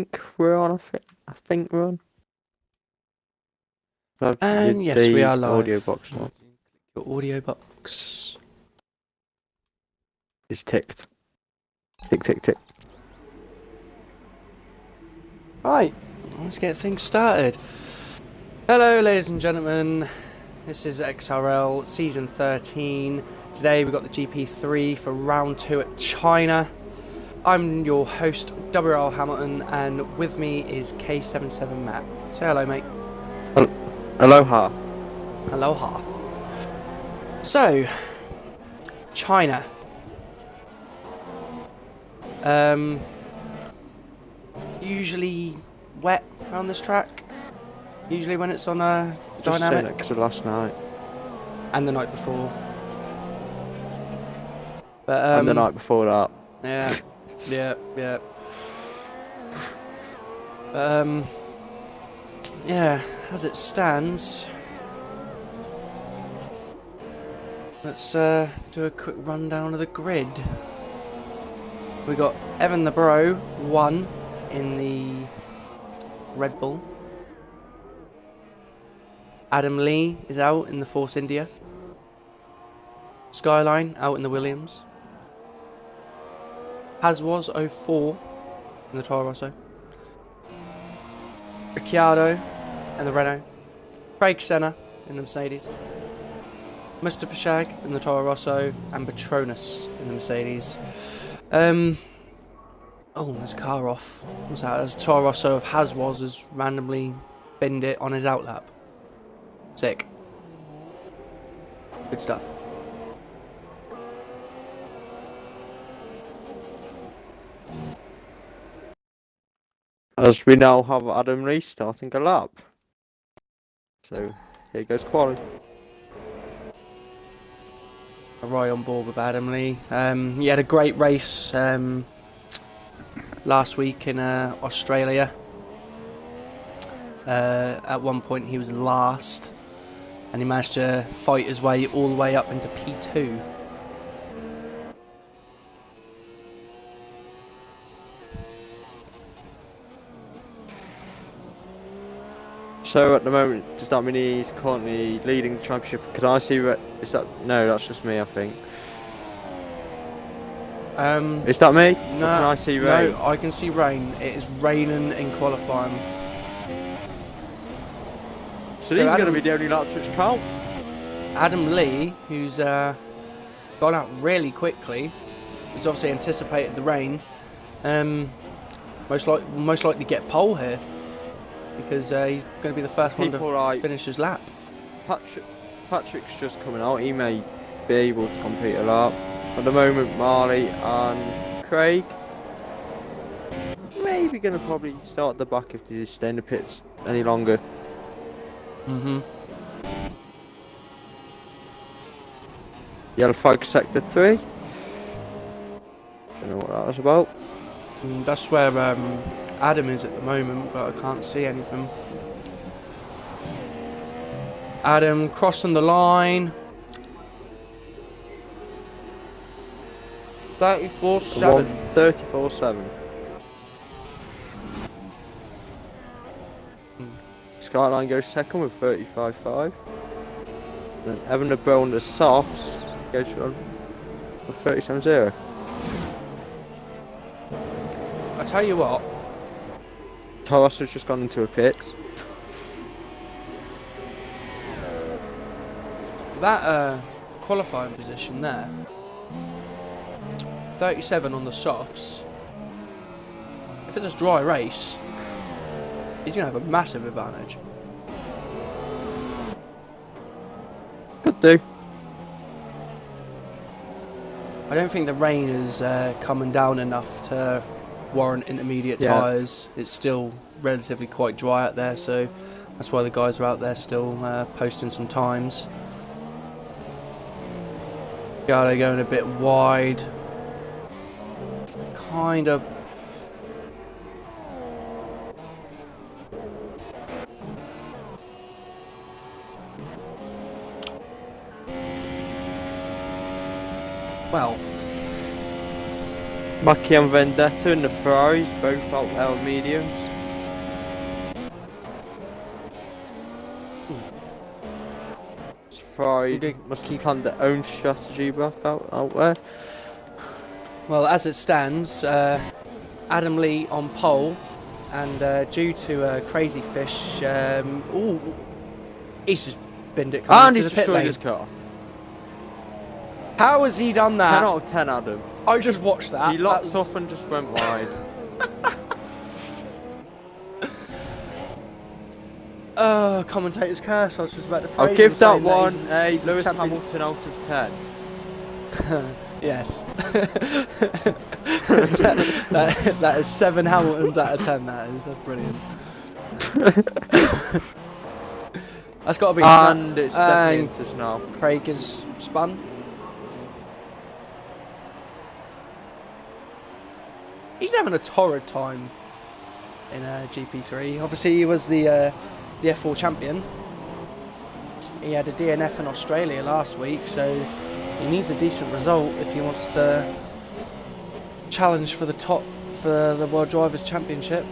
think we're on. I think we're on. And yes, we are live. Audio box now. Your audio box. It's ticked. Tick, tick, tick. Right, let's get things started. Hello, ladies and gentlemen. This is XRL Season 13. Today we've got the GP3 for Round 2 at China. I'm your host, WL Hamilton, and with me is K77 Matt. Say hello, mate. Aloha. Aloha. So, China. Usually wet around this track. Usually when it's on a dynamic. Just last night. And the night before. But and the night before that. Yeah. Yeah, as it stands, let's do a quick rundown of the grid. We got Evan the Bro, 1 in the Red Bull. Adam Lee is out in the Force India. Skyline out in the Williams. Haswas 04 in the Toro Rosso. Ricciardo in the Renault. Craig Senna in the Mercedes. Mustafa Shag in the Toro Rosso. And Petronas in the Mercedes. Oh, there's a car off. What's that? There's a Toro Rosso of Haswas has randomly binned it on his outlap. Sick. Good stuff. As we now have Adam Lee starting a lap. So, here goes quali. Right on board with Adam Lee. He had a great race last week in Australia. At one point he was last, and he managed to fight his way all the way up into P2. So at the moment, does that mean he's currently leading the championship? Can I see? Is that no? That's just me, I think. Is that me? No, can I see rain? No, I can see rain. It is raining in qualifying. So these are going to be the only laps which count. Adam Lee, who's gone out really quickly, he's obviously anticipated the rain. Most likely get pole here, because he's going to be the first one to finish his lap. Patrick's just coming out. He may be able to complete a lap. At the moment, Marley and Craig maybe going to probably start at the back if they stay in the pits any longer. Yellow flag sector 3. Don't know what that was about. That's where Adam is at the moment, but I can't see anything. Adam crossing the line. 34.7. 34.7. Skyline goes second with 35.5. Then Evan the Bro on the softs goes for 37.0. I tell you what. Taras's just gone into a pit. That qualifying position there. 37 on the softs. If it's a dry race, he's going to have a massive advantage. Could do. I don't think the rain is coming down enough to warrant intermediate tyres. It's still relatively quite dry out there, so that's why the guys are out there still posting some times. Gardo going a bit wide. Kind of. Well, Mackie and Vendetta and the Ferraris, both out there on mediums. Ferrari Okay, must have planned their own strategy back out there. Well, as it stands, Adam Lee on pole, and due to Crazy Fish, he's just binned it coming And into he's the pit destroyed lane. his car. How has he done 10 that? out of 10, Adam. I just watched that. He locked up and just went wide. Commentator's curse. I was just about to praise I'll him, give that saying one he's a the Lewis champion. Hamilton out of 10. Yes. that is 7 Hamiltons out of 10. That's brilliant. That's got to be. And it's definitely Inters now. Craig is spun. He's having a torrid time in GP3. Obviously, he was the F4 champion. He had a DNF in Australia last week, so he needs a decent result if he wants to challenge for the top for the World Drivers' Championship.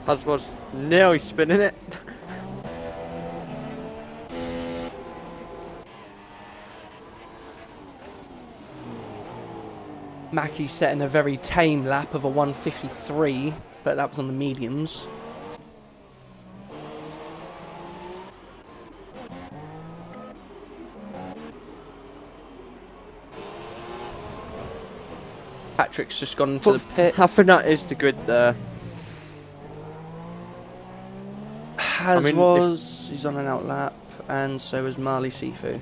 As was nearly spinning it. Mackie setting a very tame lap of a 1:53, but that was on the mediums. Patrick's just gone into the pit. I think that is the grid there. He's on an out lap, and so is Marley Sifu.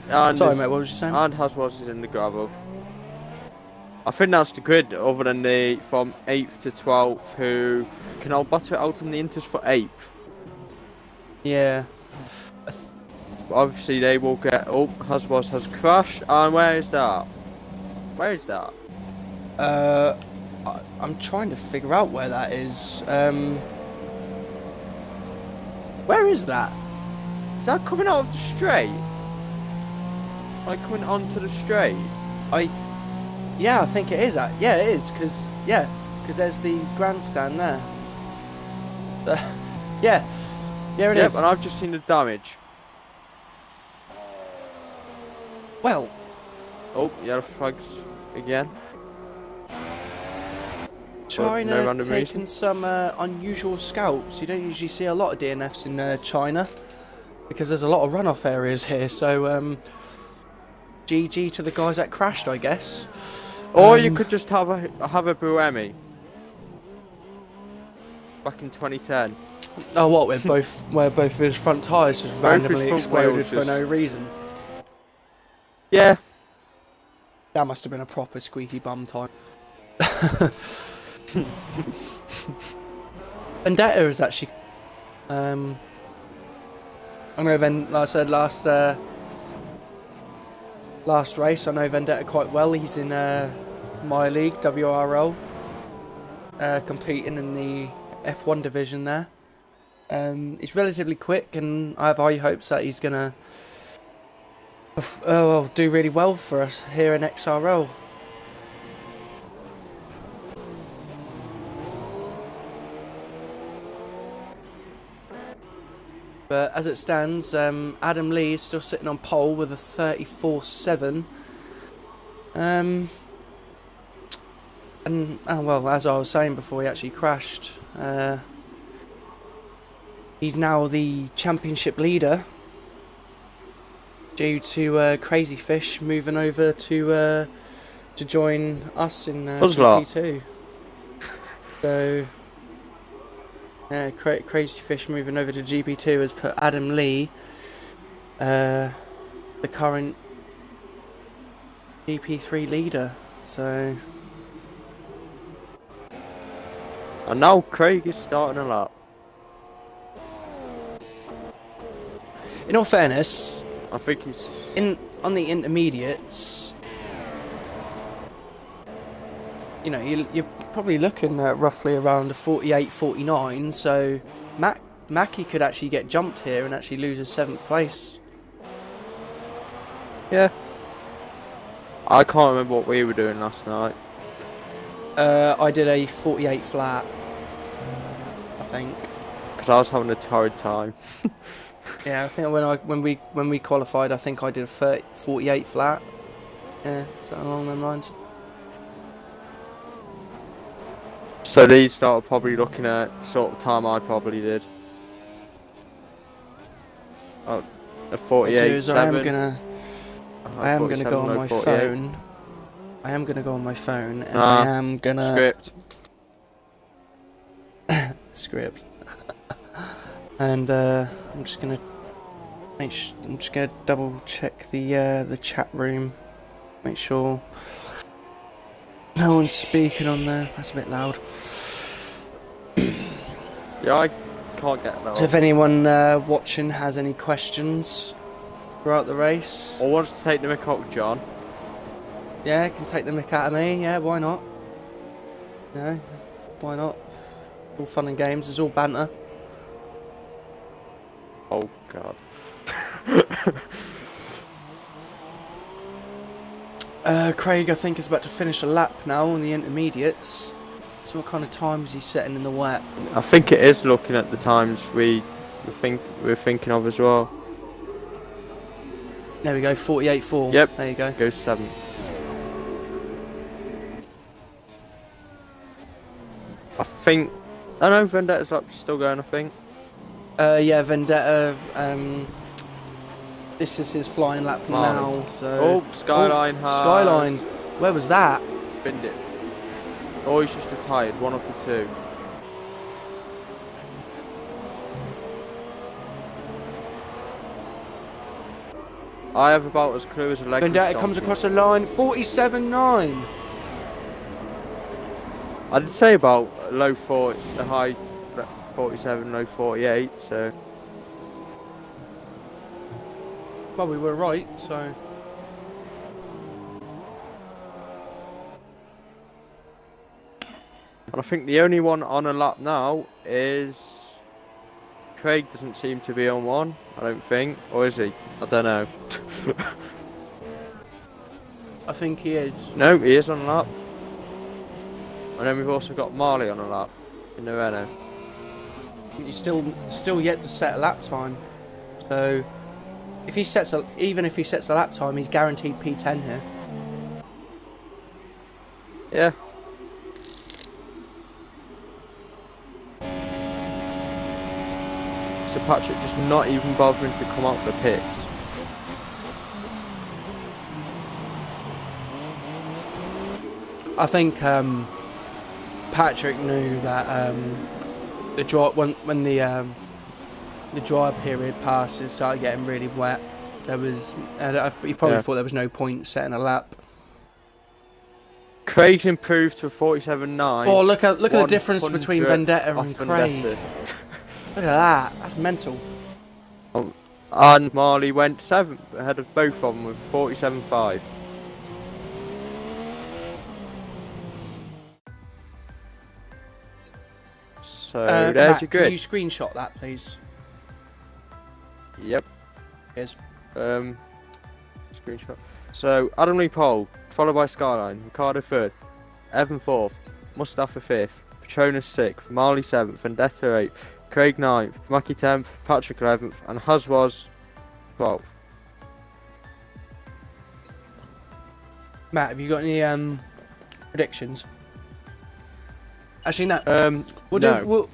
And Sorry, mate, what was you saying? And Haswas is in the gravel. I think that's the grid, other than the from 8th to 12th, who can all butter it out on the Inters for 8th. Yeah. Obviously, they will get. Oh, Haswas has crashed, and where is that? Where is that? I'm trying to figure out where that is. Where is that? Is that coming out of the straight? Like coming onto the straight? Yeah, I think it is. Yeah, it is, because there's the grandstand there. Yeah, it is. Yep, and I've just seen the damage. Well. Oh, yellow flags again. China taking some unusual scouts. You don't usually see a lot of DNFs in China because there's a lot of runoff areas here. So GG to the guys that crashed, I guess. Or you could just have a Buemi back in 2010. Oh, what? Where both of his front tyres just randomly exploded for no reason. Yeah. That must have been a proper squeaky bum time. Vendetta is actually I know like I said last race, I know Vendetta quite well. He's in my league, WRL, competing in the F1 division there. He's relatively quick, and I have high hopes that he's gonna do really well for us here in XRL. But as it stands, Adam Lee is still sitting on pole with a 34.7. And well, as I was saying before he actually crashed, he's now the championship leader due to Crazy Fish moving over to join us in GP2. So. Crazy Fish moving over to GP2 has put Adam Lee, the current GP3 leader. So, and now Craig is starting a lap. In all fairness, I think he's on the intermediates. You know, you're probably looking at roughly around a 48, 49, so Mackie could actually get jumped here and actually lose his 7th place. Yeah. I can't remember what we were doing last night. I did a 48 flat, I think. Because I was having a torrid time. Yeah, I think when we qualified, I think I did a 48 flat. Yeah, something along them lines. So these started probably looking at sort of time I probably did. Oh, a 48.7. I am gonna go on my 47.048. phone. I am gonna go on my phone, and Ah, I am gonna Script. script. And I'm just gonna double check the chat room, make sure no one's speaking on there. That's a bit loud. Yeah, I can't get that So if up. anyone watching has any questions throughout the race, Or wants to take the mick out, John. yeah, can take the mick out of me. Yeah, why not? Yeah, why not? All fun and games. It's all banter. Oh god. Craig, I think, is about to finish a lap now on the intermediates. So what kind of time is he setting in the wet? I think it is looking at the times we're thinking of as well. There we go, 48.4. Yep. There you go. Goes 7. I think. I know Vendetta's lap still going. I think. Yeah, Vendetta. This is his flying lap Marley. now. So. Oh, Skyline has Skyline. Where was that? binned it. Oh, he's just retired. One of the two. I have about as clear as a leg. Vendetta comes across the line. 47.9. I did say about low 40, the high 47, low 48. So. Well, we were right. So. And I think the only one on a lap now is Craig. Doesn't seem to be on one, I don't think, or is he? I don't know. I think he is. No, he is on a lap. And then we've also got Marley on a lap in the Renault. He's still yet to set a lap time. So, if he sets even if he sets a lap time, he's guaranteed P10 here. Yeah. So Patrick just not even bothering to come out for pits. I think Patrick knew that the dry when the dry period passed, it started getting really wet. There was he probably thought there was no point setting a lap. Craig's improved to a 47.9. Oh, look at the difference between Vendetta and Craig. Vendetta. Look at that. That's mental. Oh, and Marley went 7th ahead of both of them with 47.5. So there's Matt, your can grid. you screenshot that, please? Yep. Here's. Screenshot. So Adam Lee pole, followed by Skyline, Ricardo 3rd, Evan 4th, Mustafa 5th, Petronas 6th, Marley 7th, Vendetta 8th, Craig 9th, Mackie 10th, Patrick 11th, and Huz was 12th. Matt, have you got any predictions? Actually, no. We'll no.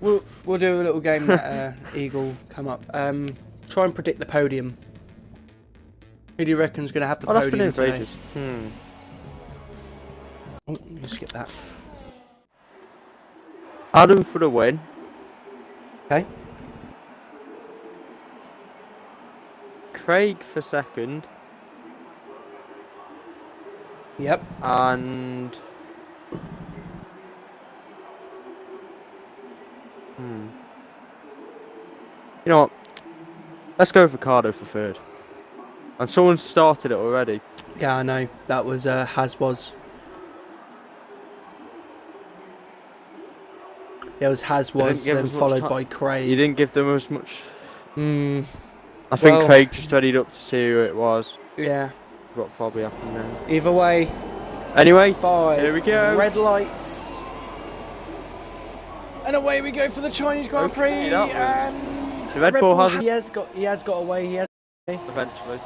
We'll do a little game that Eagle come up. Try and predict the podium. Who do you reckon's going to have the podium today? Oh, you skip that. Adam for the win. Okay. Craig for 2nd. Yep. And you know what? Let's go with Ricardo for 3rd. And someone started it already. Yeah, I know. That was Haz was. Yeah, it was Haz was, then followed by Craig. You didn't give them as much. I I think Craig just studied up to see who it was. Yeah. what probably happened then. Either way. Anyway, 5. here we go. Red lights. And away we go for the Chinese Grand Prix. And the Red Bull has. He has got away. He has. Eventually,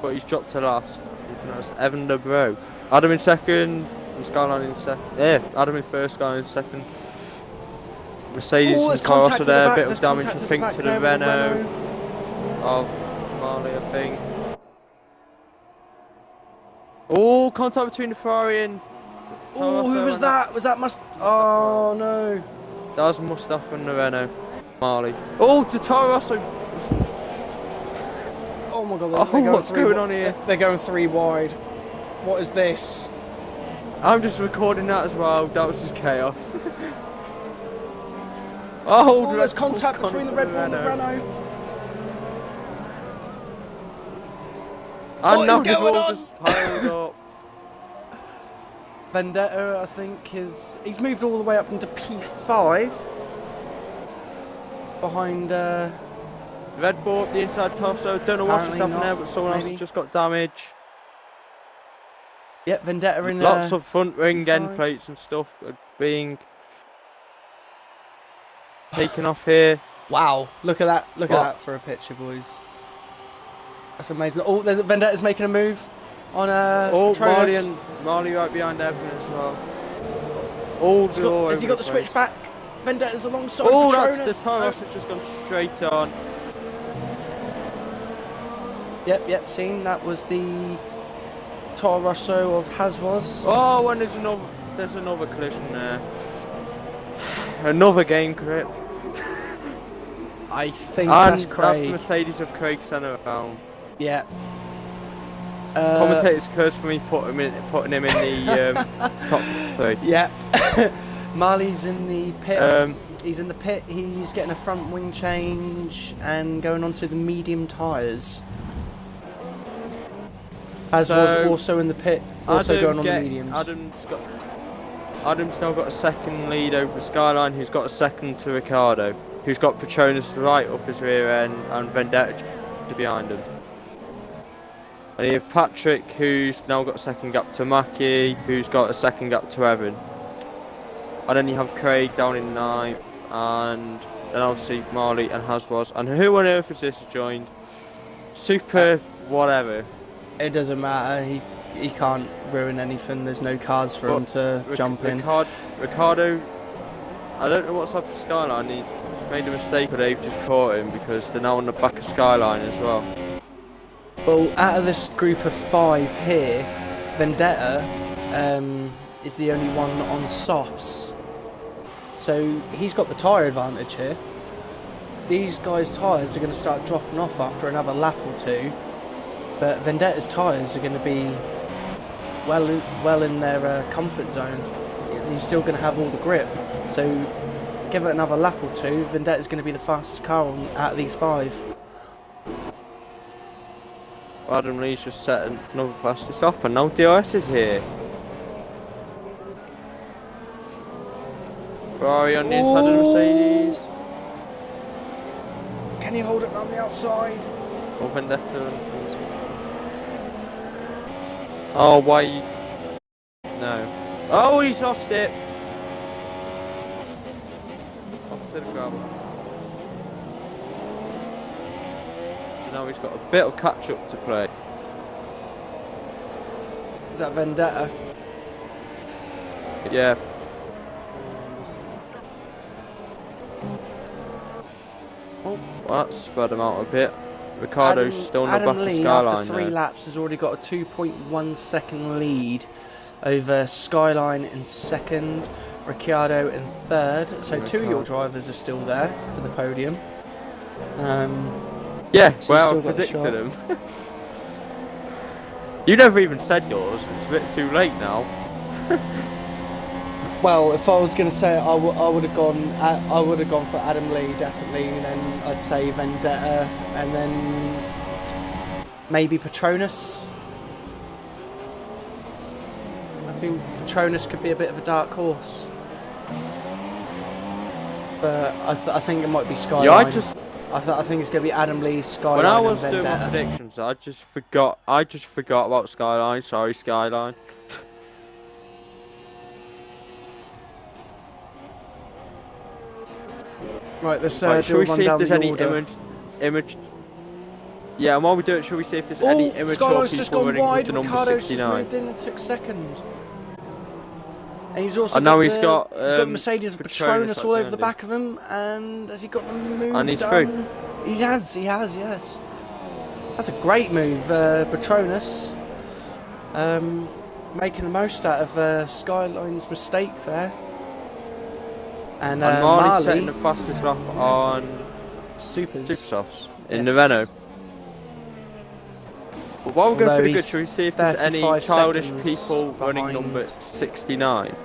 but he's dropped to last. That's Evan De Bro. Adam in second, and Skyline in second. Yeah, Adam in first, Skyline in second. Mercedes and Carlos there, a bit of damage I think to the Renault of Marley, I think. Oh, contact between the Ferrari and... Oh, who was that? Was that Oh, no. That was Mustafa and the Renault. Marley. Oh, to Toro Rosso. Oh my god, they're what's going on here? They're going 3 wide. What is this? I'm just recording that as well. That was just chaos. Oh, there's contact between the Red Bull and the Renault. And what is going on? Just piled up. Vendetta, I think, he's moved all the way up into P5 behind Red Bull up the inside torso. Don't know what's just happened there, but someone else has just got damage. Yep, Vendetta in lots of front ring P5. end plates and stuff are being taken off here. Wow, look at that! Look at that for a picture, boys. That's amazing. Oh, Vendetta's making a move on Marley right behind Evan as well. All has he got the switch back? Vendetta's alongside Petronas. Petronas. The Taurus has just gone straight on. Yep, seen. That was the Toro Rosso of Haswas. Oh, and there's another collision there. Another game grip. I think that's Craig. That's Mercedes of Craig Senna around. Yeah. Commentators curse for me putting him in the top 3. Yeah. Marley's in the pit. He's in the pit. He's getting a front wing change and going on to the medium tyres. Was also in the pit, also going on the mediums. Adam's now got a second lead over Skyline, who's got a second to Ricciardo, who's got Petronas right up his rear end and Vendetta behind him. And you have Patrick, who's now got a second gap to Mackie, who's got a second gap to Evan. And then you have Craig down in 9th, and then obviously Marley and Haswas. And who on earth is this joined? Super whatever. It doesn't matter, he can't ruin anything, there's no cars for him to jump in. Ricciardo, I don't know what's up with Skyline, he made a mistake but they've just caught him because they're now on the back of Skyline as well. Well, out of this group of 5 here, Vendetta is the only one on softs. So he's got the tyre advantage here. These guys' tyres are going to start dropping off after another lap or 2. But Vendetta's tyres are going to be well in their comfort zone. He's still going to have all the grip. So give it another lap or 2, Vendetta's going to be the fastest car out of these 5. Adam Lee's just setting another fastest off, and now DRS is here. Ferrari on the inside of the Mercedes. Can he hold it around the outside? Oh, Vendetta. Oh, why? No. Oh, he's lost it. Off to the gravel. So now he's got a bit of catch up to play. Is that Vendetta? Yeah. Oh. Well, that spurred him out a bit. Ricciardo's still in the back of Skyline. After 3 laps, has already got a 2.1 second lead over Skyline in 2nd, Ricciardo in 3rd. So 2 of your drivers are still there for the podium. Yeah, so well, I predicted him. You never even said yours. It's a bit too late now. Well, if I was going to say it, I would have gone for Adam Lee definitely, and then I'd say Vendetta, and then maybe Petronas. I think Petronas could be a bit of a dark horse, but I think it might be Skyline. Yeah, I think it's going to be Adam Lee, When I Skyline, was and doing my Vendetta. predictions, I just forgot about Skyline. Sorry, Skyline. Right, let's Right, do a shall we see if rundown there's the any order. image? Yeah, and while we do it, shall we see if there's any Oh, immature Skyline's people just gone running with wide. the number Ricardo's just 69? moved in and took second. And he's also And got now the, he's got the Mercedes of Patronus all over the behind him. back of him. And has he got the move And he's done? through. He has, yes. That's a great move, Patronus. Making the most out of Skyline's mistake there. And Marley's Marley setting the fastest lap on Supers. Supersofts in Yes. the Renault. But while we're going Although pretty good, he's shall we see if there's any 35 childish seconds people running behind. number 69?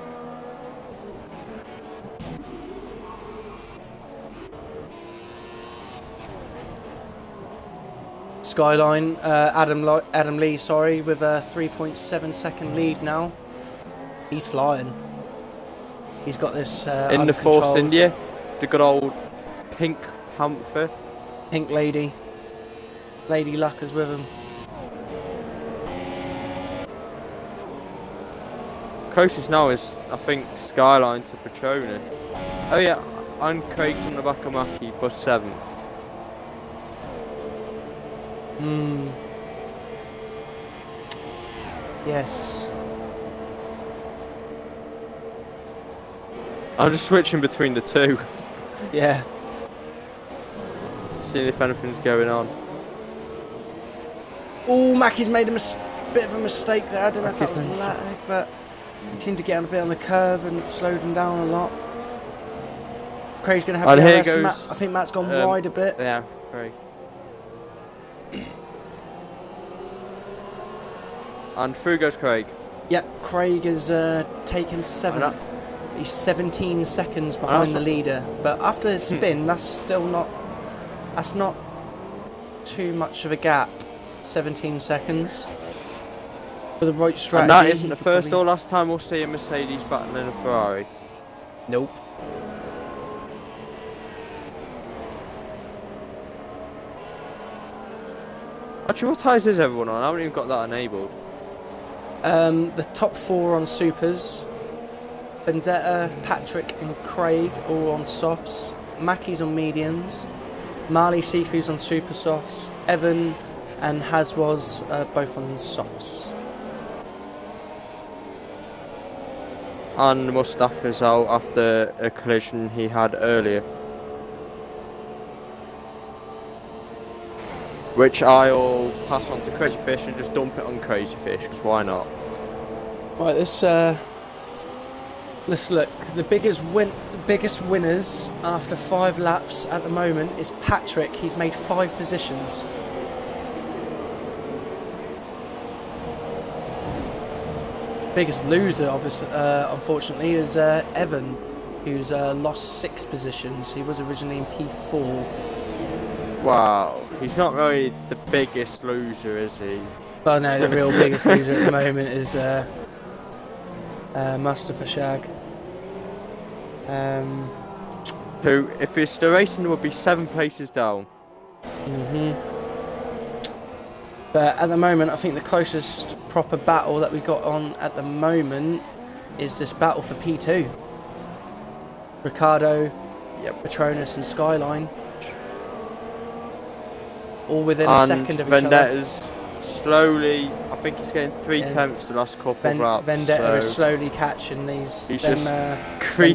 Skyline, Adam Lee, sorry, with a 3.7 second lead now. He's flying. He's got this In under the Force control. India, the good old Pink Panther. Pink Lady. Lady Luck is with him. Closest now is, I think, Skyline to Patronus. Oh yeah, and Craig's on the back of Mackie, plus 7th. Yes. I'm just switching between the two, Yeah. seeing if anything's going on. Oh, Mackie's made a bit of a mistake there. I don't know if that was lag, but he seemed to get on a bit on the curb and it slowed him down a lot. Craig's going to have And to here arrest goes, Matt. I think Matt's gone wide a bit. Yeah, Craig. And through goes Craig. Yep, Craig is taken 7th. He's 17 seconds behind the leader. But after his spin, that's still not... That's not too much of a gap. 17 seconds. With the right strategy. And that isn't the first or last time we'll see a Mercedes battling a Ferrari. Nope. Actually, what tyres is everyone on? I haven't even got that enabled. The top 4 on supers. Vendetta, Patrick and Craig all on softs. Mackie's on mediums. Marley Sifu's on super softs. Evan and Haswas both on softs. And Mustafa's out after a collision he had earlier. Which I'll pass on to Crazy Fish and just dump it on Crazy Fish, because why not? Right, let's look. The biggest winners after 5 laps at the moment is Patrick. He's made 5 positions. Biggest loser, obviously, unfortunately, is Evan, who's lost 6 positions. He was originally in P4. Wow, he's not really the biggest loser, is he? Well, no, the real biggest loser at the moment is Mustafa Shag. Who, if it's the racing, would be 7 places down. But at the moment, I think the closest proper battle that we got on at the moment is this battle for P2. Ricardo, Patronus and Skyline. All within a second of each other. Vendetta's slowly, I think he's getting 3 tenths the last couple of laps. Vendetta is slowly catching these. He's them,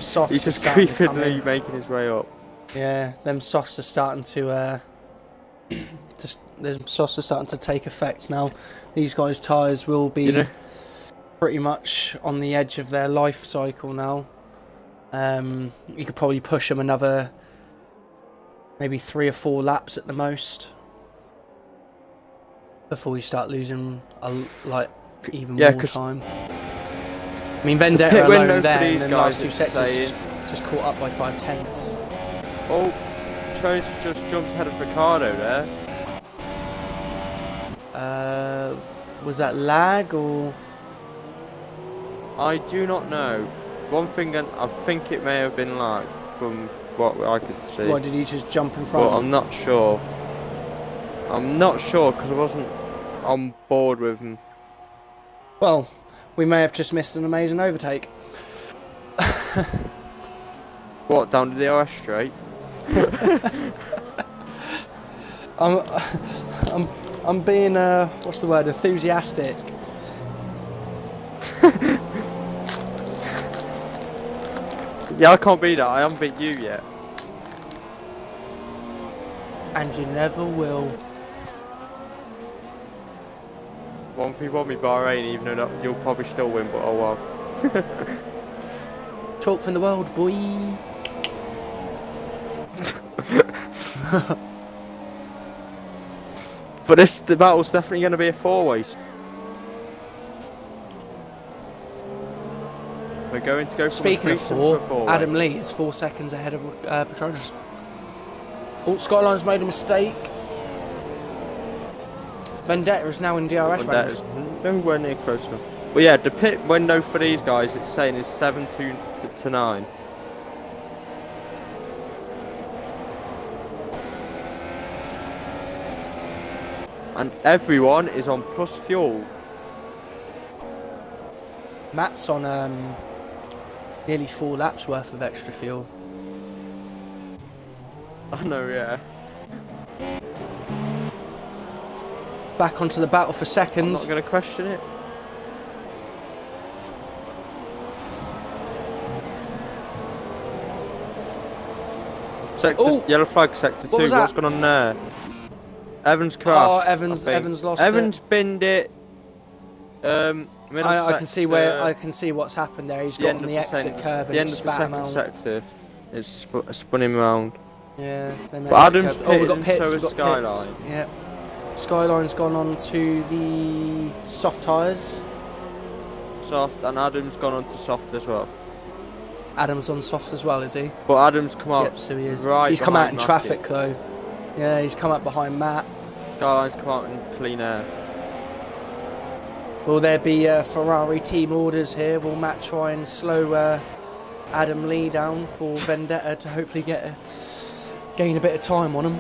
softs he's just starting to come creepily in. making his way up. Yeah, them softs are starting to take effect now. These guys' tyres will be pretty much on the edge of their life cycle now. You could probably push them another maybe 3 or 4 laps at the most before you start losing even more time. I mean, Vendetta alone there in the last 2 sectors just caught up by 5 tenths. Oh, Jones just jumped ahead of Ricardo there. Was that lag or? I do not know. One thing, I think it may have been lag. from what I could see. What, did he just jump in front? But I'm not sure. I'm not sure because I wasn't on board with him. Well, we may have just missed an amazing overtake. What, down to the OS straight? I'm being what's the word? Enthusiastic. Yeah, I can't beat that. I haven't beat you yet. And you never will. 1v1 me Bahrain, even though that, you'll probably still win, but oh well. Talk from the world, boy. But the battle's definitely going to be a four-way. We're going to go. Speaking of four, Adam Lee is 4 seconds ahead of Petronas. Oh, Skyline's made a mistake. Vendetta is now in DRS range. Nowhere near close enough. Well, yeah, the pit window for these guys, it's saying is 7 to 9. And everyone is on plus fuel. Matt's on nearly 4 laps worth of extra fuel. I know, yeah. Back onto the battle for seconds. I'm not going to question it. Yellow flag, sector 2. What's going on there? Evans crashed. Oh, Evans lost it. Evans binned it. I can see I can see what's happened there. He's got on the exit curb and spat him out. The end of the sector is spun him around. Yeah, they made but Adam's oh, we've got pits. So we've got Skyline. Pits. Yeah. Skyline's gone on to the soft tyres. Soft, and Adam's gone on to soft as well. Adam's on softs as well, is he? But Adam's come out. Yep, so he is. Right, he's come out in traffic though. Yeah, he's come up behind Matt. Skyline's come out in clean air. Will there be Ferrari team orders here? Will Matt try and slow Adam Lee down for Vendetta to hopefully gain a bit of time on him?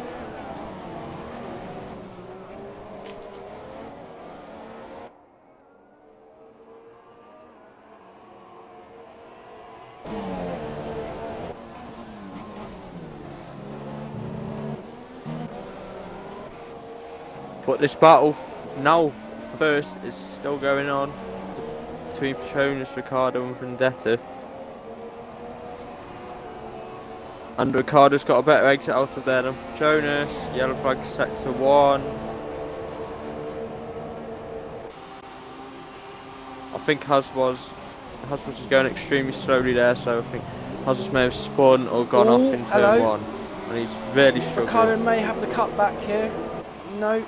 But this battle now first is still going on between Petronas, Ricciardo and Vendetta. And Ricciardo's got a better exit out of there than Petronas. Yellow flag sector 1. I think Haas was going extremely slowly there, so I think Haas may have spun or gone off in turn 1. And he's really struggling. Ricciardo may have the cut back here. No.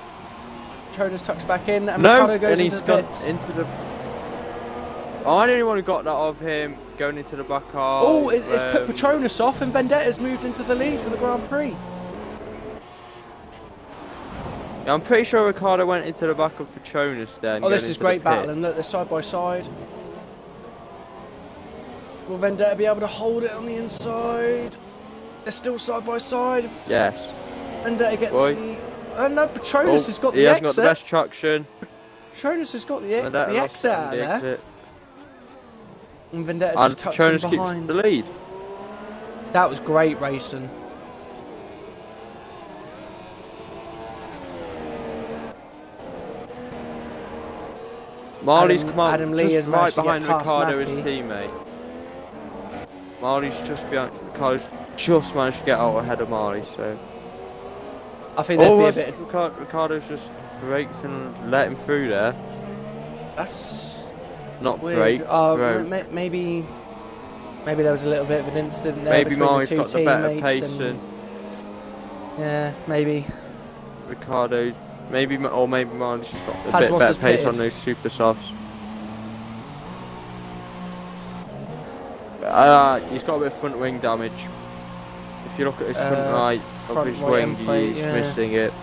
Petronas tucks back in and no, Ricciardo goes and into the pits. I'm the only one who got that of him going into the back half. Oh, it's put Petronas off and Vendetta's moved into the lead for the Grand Prix. Yeah, I'm pretty sure Ricciardo went into the back of Petronas then. Oh, this is great battle, and look, they're side by side. Will Vendetta be able to hold it on the inside? They're still side by side. Yes. Vendetta gets the... no, Petronas has got the exit. He hasn't got the best traction. Petronas has got the exit out of there. And Vendetta just touched him behind. Keeps the lead. That was great racing. Marley's come out Adam Lee just has right behind to get Ricciardo, his teammate. Marley's just behind. Ricciardo's just managed to get out ahead of Marley, so. I think there'd be a bit. Ricciardo's just brakes and let him through there. That's not weird. brake. Maybe there was a little bit of an incident there maybe between Marley's the two got the better teammates. pace Yeah, maybe. Ricciardo, maybe Marley's just got a bit better pace on those super softs. He's got a bit of front wing damage. If you look at his front right of his wing, he's missing it.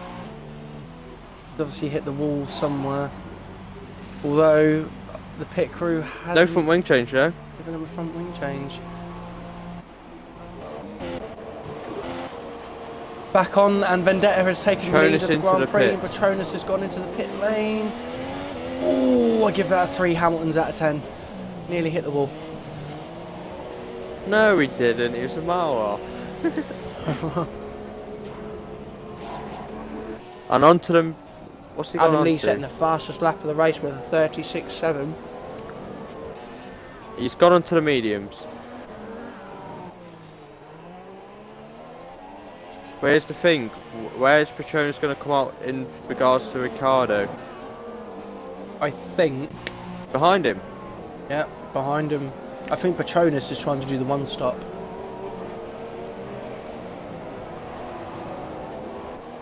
Obviously hit the wall somewhere. Although the pit crew has no front wing change, though. Given him a front wing change. back on, and Vendetta has taken the lead Patronus of the into Grand the Prix, and pits. Patronus has gone into the pit lane. Oh, I give that a 3 Hamiltons out of 10. Nearly hit the wall. No, he didn't. He was a mile off. And onto them. What's he gone Adam on Lee to? setting the fastest lap of the race with a 36.7. He's gone onto the mediums. Where's the thing? Where's Patronus going to come out in regards to Ricardo? I think. Behind him. Yeah, behind him. I think Patronus is trying to do the one stop.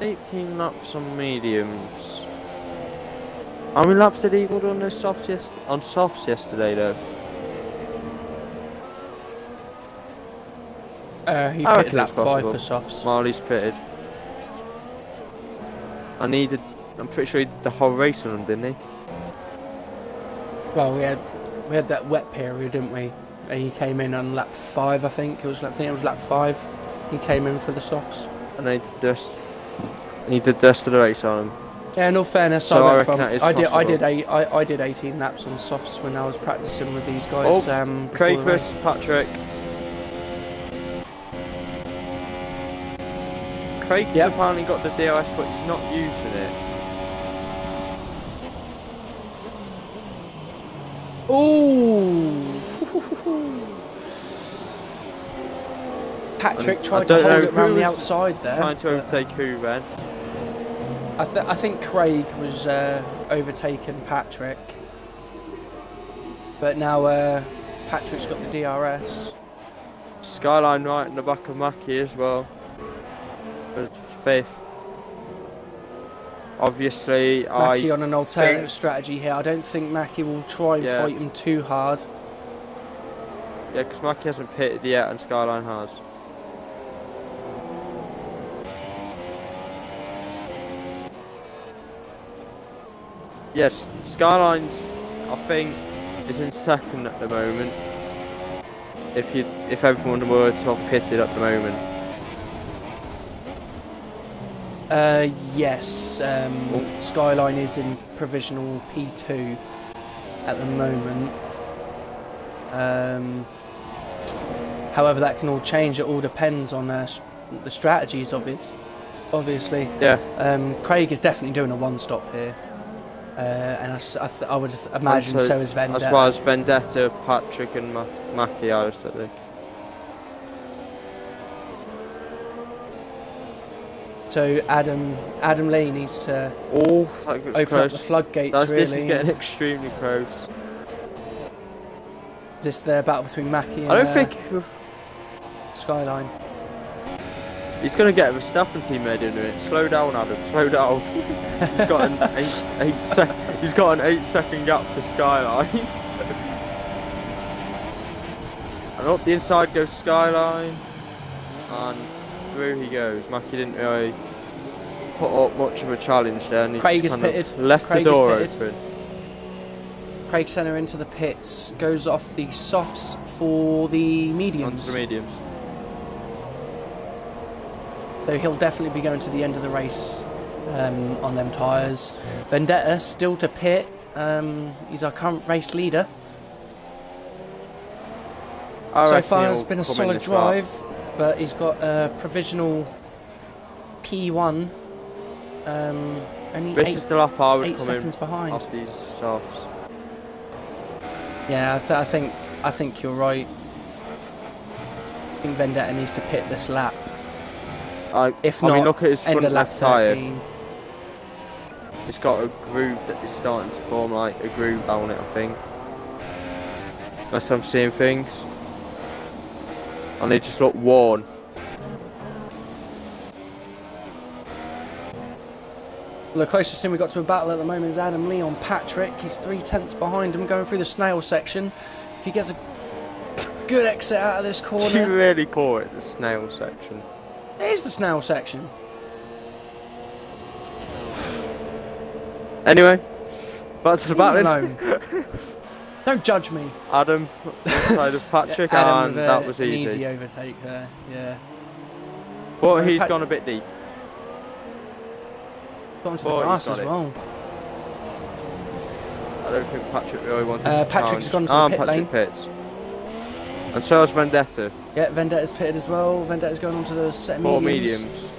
18 laps on mediums. How many laps did Eagle do on those softs yesterday though? He I pitted reckon lap it's 5 possible. for softs. Marley's pitted. I'm pretty sure he did the whole race on him, didn't he? Well, we had that wet period, didn't we? He came in on lap 5, I think. I think it was lap 5. He came in for the softs. And he did the rest of the race on him. Yeah, in all fairness, So I I went reckon from that is I did 18 laps on softs when I was practicing with these guys. Before Craig the versus race. Patrick. Craig's Yep. apparently got the DRS, but he's not using it. Ooh! Patrick And tried I to don't hold know it who round the was outside there. Trying to but overtake who then? I think Craig was overtaking Patrick, but now Patrick's got the DRS. Skyline right in the back of Mackie as well. For 5th. Obviously, Mackie on an alternative think- strategy here. I don't think Mackie will try and Yeah. fight him too hard. Yeah, because Mackie hasn't pitted yet and Skyline has. Yes, Skyline's, I think, is in 2nd at the moment. If everyone were to have pitted at the moment. Yes, Skyline is in provisional P2 at the moment. However, that can all change. It all depends on the strategies of it, obviously. Yeah. Craig is definitely doing a one-stop here. And I would imagine so is Vendetta. As well as Vendetta, Patrick and Mackie, I was thinking. So Adam Lee needs to That open up the floodgates, This really. is getting extremely close. This the battle between Mackie and I don't think Skyline. he's going to get a Verstappen teammate into it. Slow down, Adam. Slow down. He's got an 8-second gap to Skyline. And up the inside goes Skyline, and through he goes. Mackie didn't really put up much of a challenge there, and he Craig just is kind of pitted. left Craig the is door pitted. open. Craig Senna into the pits, goes off the softs for the Onto mediums. the mediums. So he'll definitely be going to the end of the race on them tyres. Vendetta still to pit. He's our current race leader. So far it's been a solid drive, but he's got a provisional P1. Only This is the lap I would 8 come seconds in behind. off these softs. Yeah, I think you're right. I think Vendetta needs to pit this lap. If not, look at his end front of lap left tyre. 13. It's got a groove that is starting to form, like a groove down it, I think. Unless I'm seeing things. And they just look worn. Well, the closest thing we got to a battle at the moment is Adam Lee on Patrick. He's 3/10 behind him, going through the snail section. If he gets a good exit out of this Do you corner, really call it the snail section? it is the snail section. Anyway, back to the Leave me battle. alone. Don't judge me. Adam inside of Patrick, Adam and with that was an easy. easy overtake there. Yeah. But he's gone a bit deep. Got onto the But he's grass got as it. well. I don't think Patrick really wanted to Patrick's challenge. gone to the pit Patrick lane. pits. And so has Vendetta. Yeah, Vendetta's pitted as well. Vendetta's going onto the set of 4 mediums. mediums.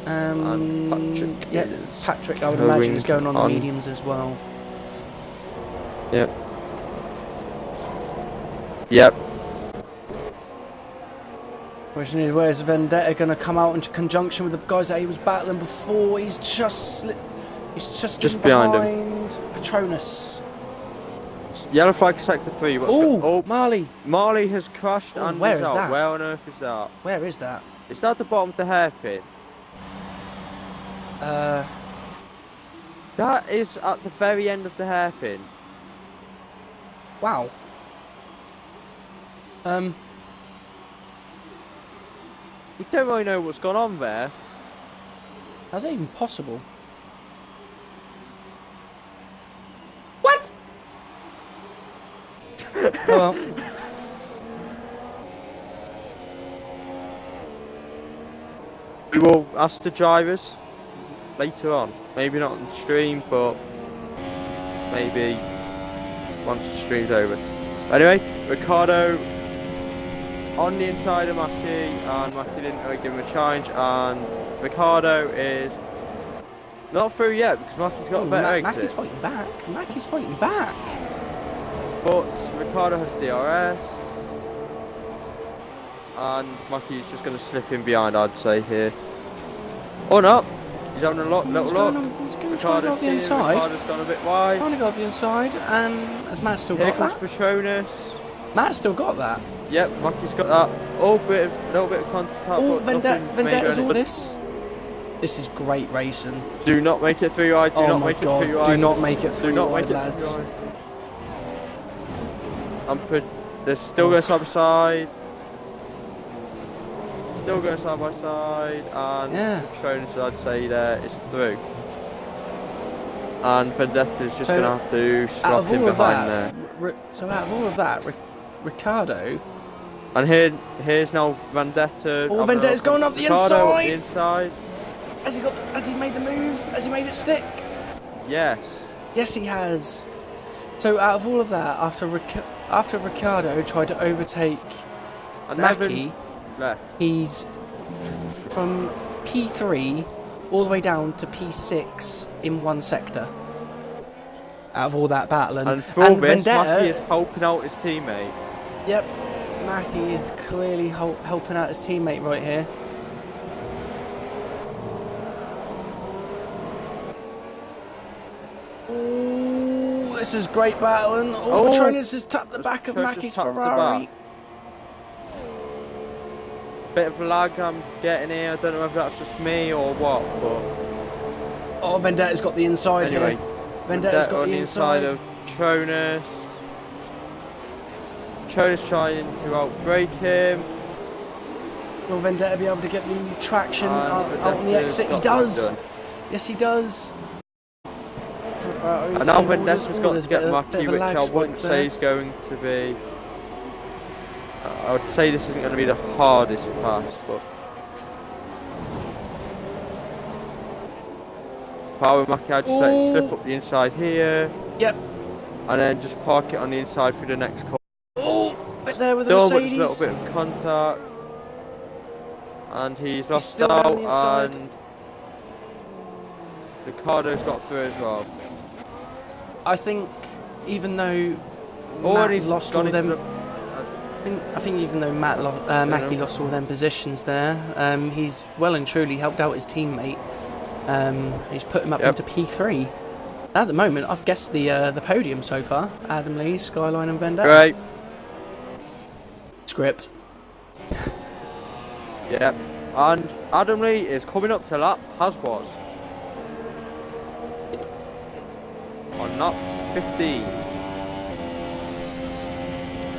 And Patrick yeah, is Patrick, I would imagine, is going on the on. mediums as well. Yep. Yep. Question is, where's Vendetta going to come out in conjunction with the guys that he was battling before? He's just Just behind behind Patronus. Yellow flag sector 3. Oh, Marley. Marley has crashed Oh, and where is is out. that? Where on earth is that? Where is that? It's at the bottom of the hairpin. That is at the very end of the hairpin. Wow. We don't really know what's gone on there. How's that even possible? What? Well, We will ask the drivers later on. Maybe not on the stream, but maybe once the stream's over. Anyway, Ricardo on the inside of Mackie, and Mackie didn't really give him a challenge, and Ricardo is not through yet because Mackie's got a better exit. Mackie's fighting back. Mackie's fighting back. But Ricardo has DRS, and Mackie's just going to slip in behind, I'd say here. Or not. He's having a little look. He's going to try to go up the inside. Ricardo's gone a bit wide. Trying to go up the inside, and has Matt still Here got comes that? Patronus. Matt's still got that. Yep, Mackie's got that. Oh, little bit of contact. Oh, but nothing Vendetta's major. all this. This is great racing. Do not make it through wide. Do Oh not my make God, it through wide. do not make it Do through not wide, make it lads. through wide. They're still going side by side. Still going side by side, and Yeah. Patronus, I'd say, there is through. And Vendetta's just So, going to have to Out slot of in all of behind that, there. so out of all of that, Ricardo. And here's now Vendetta. Oh, Vendetta's going up the Ricardo up inside. the inside. Has he made the move? Has he made it stick? Yes. Yes, he has. So out of all of that, after Ricardo tried to overtake And Mackie, Evan left. he's from P3 all the way down to P6 in one sector. Out of all that battling, And for all this, Vendetta, Mackie is helping out his teammate. yep, Mackie is clearly helping out his teammate right here. Oh, this is great battling. Oh, Patronus has tapped the back of Patronus Mackie's tapped the Ferrari. back. Bit of lag I'm getting here. I don't know if that's just me or what, but Oh, Vendetta's got the inside anyway, here. Vendetta's got on the inside. of Patronus. Patronus trying to outbrake him. Will Vendetta be able to get the traction And out on the Vendetta's exit? He got that does. done. Yes, he does. And now Vendetta's got to get Mackie, which I wouldn't say is going to be. I would say this isn't going to be the hardest pass, but Power Mackie, I'd say slip up the inside here. Yep. And then just park it on the inside for the next corner. Oh, bit there with the Still, but Mercedes. just a little bit of contact. And he's lost still on out, the inside. and Ricardo's got through as well. I think even though Oh, Matt and he's lost gone all into them, I think even though Mackie lost all them positions there, he's well and truly helped out his teammate. He's put him up into P3. At the moment, I've guessed the podium so far. Adam Lee, Skyline and Vendetta. Great. Script. Yep. And Adam Lee is coming up to lap Haswas. On lap 15.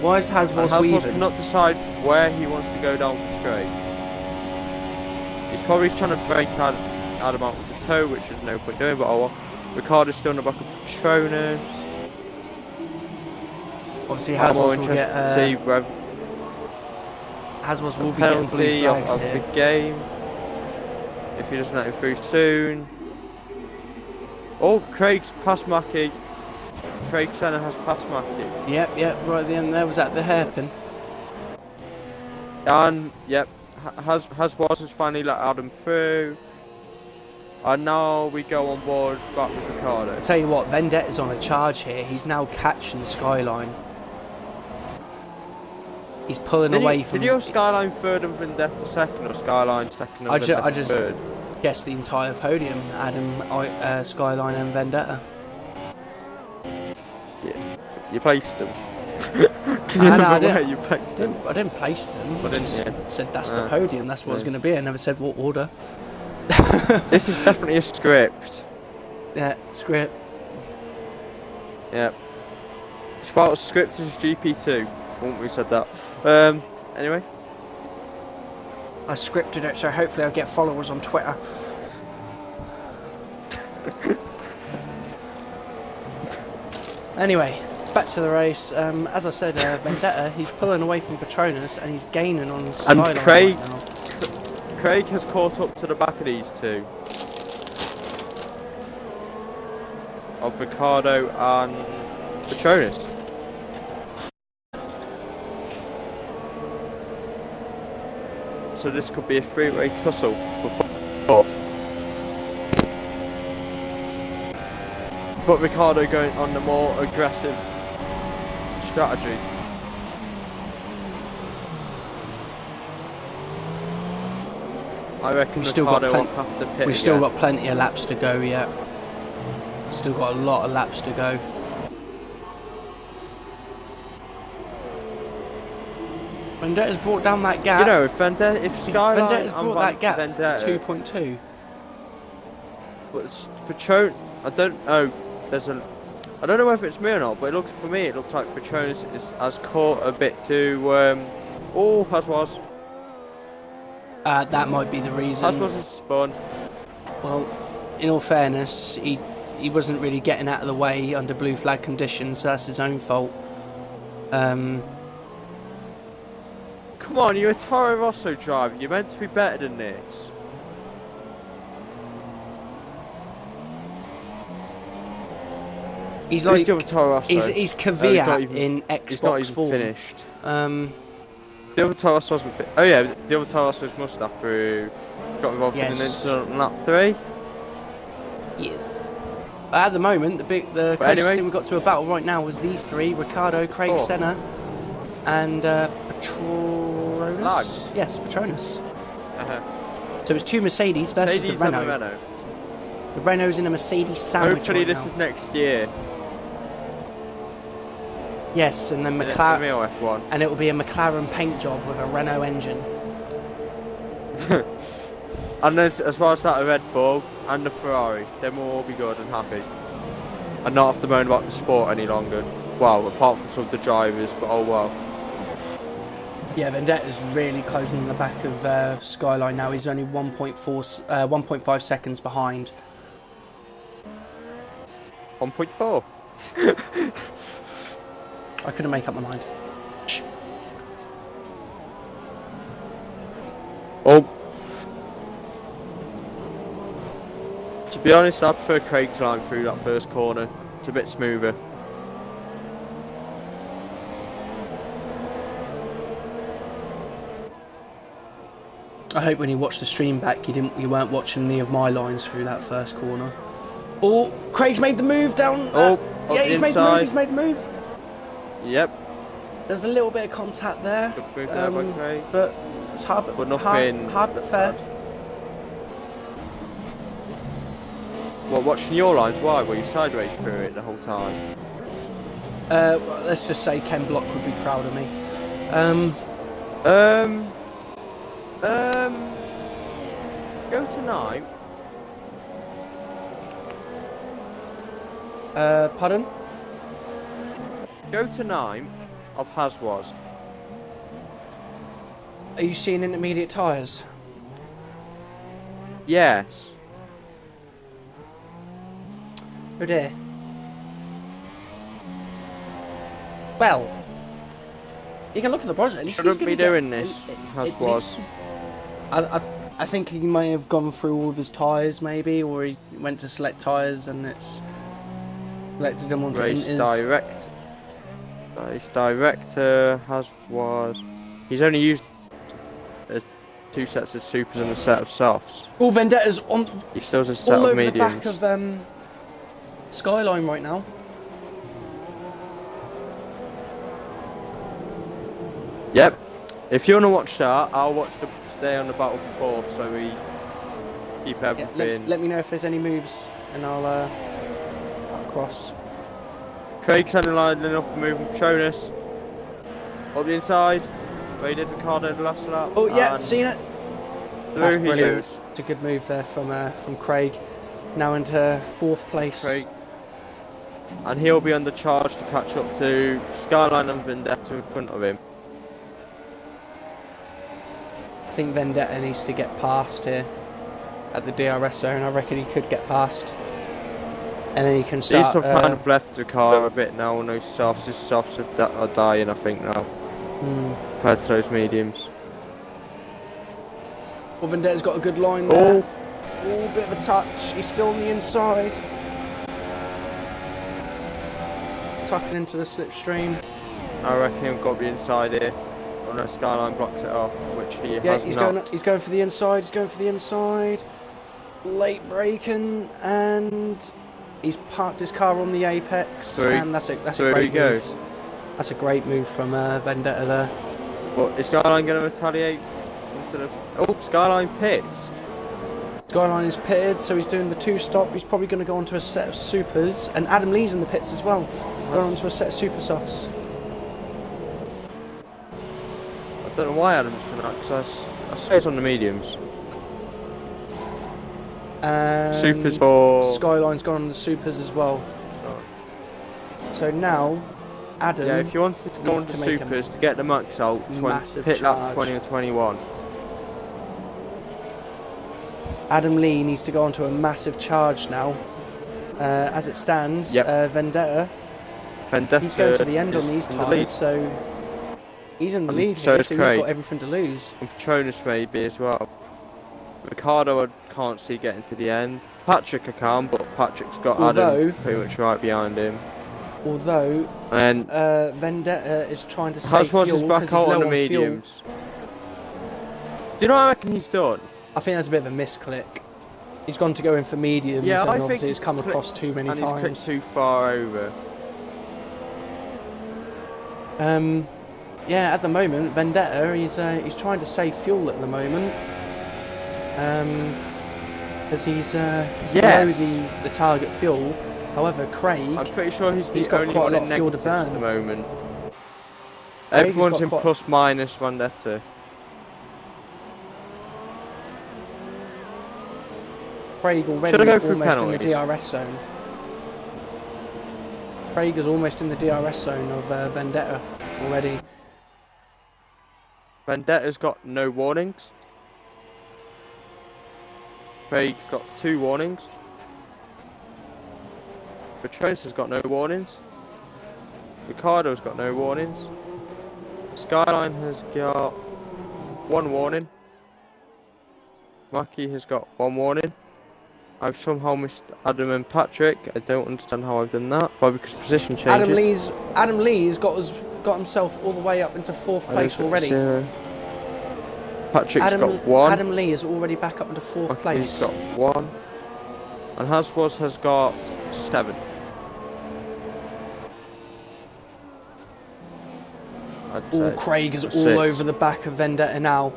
Why is Haswas Haswas weaving? cannot decide where he wants to go down the straight. He's probably trying to break Adam out with the toe, which there's no point doing, but oh well. Ricardo's still in the back of Patronus. Obviously, I'm more Haswas will interested get. to see whether Haswas will be getting blue penalty flags of here. the game. if he doesn't let him through soon. Oh, Craig's past Mackie. Craig Senna has passed Mackie. Yep, right at the end there. Was that the hairpin? And, yep, has finally let Adam through. And now we go on board back with Ricardo. I tell you what, Vendetta's on a charge here. He's now catching Skyline. He's pulling away from... Did you have Skyline third and Vendetta second, or Skyline second and Vendetta third? Guess the entire podium, Adam, Skyline and Vendetta. Yeah, you placed them. Can you remember where you placed them? I didn't place them. I just said that's the podium, that's what it was going to be. I never said what order. This is definitely a script. Yeah, script. Yep. It's about as script as GP2. Wouldn't we said that? Anyway. I scripted it, so hopefully I'll get followers on Twitter. Anyway, back to the race. As I said, Vendetta, he's pulling away from Petronas and he's gaining on Skyline. And Craig has caught up to the back of these two. Of Ricardo and Petronas. So this could be a three-way tussle for but Ricardo going on the more aggressive strategy. I reckon Ricardo will have to pit. We've still got plenty of laps to go yet. Still got a lot of laps to go. Vendetta's brought down that gap. You know, if Vendetta's brought that gap to 2.2. But Petronas, I don't know. I don't know whether it's me or not, but for me it looks like Petronas has caught a bit too. As was. That might be the reason. As was his spun. Well, in all fairness, he wasn't really getting out of the way under blue flag conditions, so that's his own fault. Come on, you're a Toro Rosso driver. You're meant to be better than this. He's like he's Kvyat in Xbox form. Finished. The other Toro Rosso wasn't. Oh yeah, the other Toro Rosso was Mustafa who got involved in an incident on lap 3. Yes. At the moment, the closest thing we got to a battle right now was these three: Ricardo, Craig Senna, and Petronas. Yes, Petronas. So it's two Mercedes versus the Renault. The Renault's in a Mercedes sandwich. Hopefully this is next year. Yes, and then McLaren, and it will be a McLaren paint job with a Renault engine. And then, as well as that, a Red Bull and a Ferrari. Then we'll all be good and happy, and not have to moan about the sport any longer. Well, apart from some of the drivers, but oh well. Yeah, Vendetta's really closing in the back of Skyline now. He's only 1.5 seconds behind. 1.4. I couldn't make up my mind. Oh. To be honest, I prefer Craig to line through that first corner. It's a bit smoother. I hope when you watch the stream back, you weren't watching any of my lines through that first corner. Oh, Craig's made the move down. Yeah, he's made the move. He's made the move. Yep. There's a little bit of contact there, Good move there by Craig. But it's hard but fair. Well, watching your lines, why? Were you sideways through it the whole time? Let's just say Ken Block would be proud of me. Go to 9. Pardon? Go to 9 of Haswas. Are you seeing intermediate tyres? Yes. Oh dear. Well, you can look at the project. At least shouldn't be doing this. I think he may have gone through all of his tyres, maybe, or he went to select tyres and it's selected him onto Race Inters. director he's only used two sets of supers and a set of softs. Oh, Vendetta's on He still has a set all of over mediums. the back of Skyline right now. Yep. If you want to watch that, I'll watch the stay on the battle for fourth, so we keep Yeah, everything. let me know if there's any moves, and I'll cross. Craig's handling up and moving Patronus up the inside, where he did Ricardo the last lap. Oh yeah, and seen it. through That's he brilliant. goes. It's a good move there from Craig. Now into fourth place. Craig. And he'll be on the charge to catch up to Skyline and Vendetta in front of him. I think Vendetta needs to get past here at the DRS zone. I reckon he could get past, and then he can start. He's kind of left the car a bit now on those softs. His softs are dying, I think, now. Compared to those mediums. Well, Vendetta's got a good line there. Oh, bit of a touch. He's still on the inside. Tucking into the slipstream. I reckon he'll got the inside here. Oh no, Skyline blocks it off, which he has he's not. he's going for the inside. He's going for the inside. Late braking, and he's parked his car on the apex. And that's a great move. That's a great move from Vendetta there. But is Skyline going to retaliate into the? Oh, Skyline pits. Skyline is pitted, so he's doing the two-stop. He's probably going to go onto a set of supers, and Adam Lee's in the pits as well. Going onto a set of super softs. I don't know why Adam's done that, because I say it's on the mediums. And Supers for Skyline's gone on the supers as well. So now, Adam. Yeah, if you wanted to go on to supers to get the max out, hit lap 20 or 21. Adam Lee needs to go onto a massive charge now. As it stands, Vendetta. He's going to the end on these tyres, so he's in the lead here, so he's got everything to lose. And Patronus maybe as well. Ricardo I can't see getting to the end. Patrick I can, but Patrick's got Adam pretty much right behind him. Although, and Vendetta is trying to save fuel because he's low on the mediums. Fuel. Do you know what I reckon he's done? I think that's a bit of a misclick. He's gone to go in for mediums, and obviously he's come across too many times. And he's clicked too far over. Yeah, at the moment, Vendetta, he's trying to save fuel at the moment. Because he's below the target fuel. However, Craig, I'm pretty sure he's got only quite a lot of fuel to burn at the moment. Everyone's in plus minus Vendetta. Craig already almost in the DRS zone. Craig is almost in the DRS zone of Vendetta already. Vendetta's got no warnings. Craig's got 2 warnings. Patronus has got no warnings. Ricardo's got no warnings. Skyline has got 1 warning. Mackie has got 1 warning. I've somehow missed Adam and Patrick. I don't understand how I've done that. Probably because position changes. Adam Lee's got himself all the way up into 4th place already. Patrick's got 1. Adam Lee is already back up into 4th place. He's got 1. And Haswas has got 7. Craig is all over the back of Vendetta now.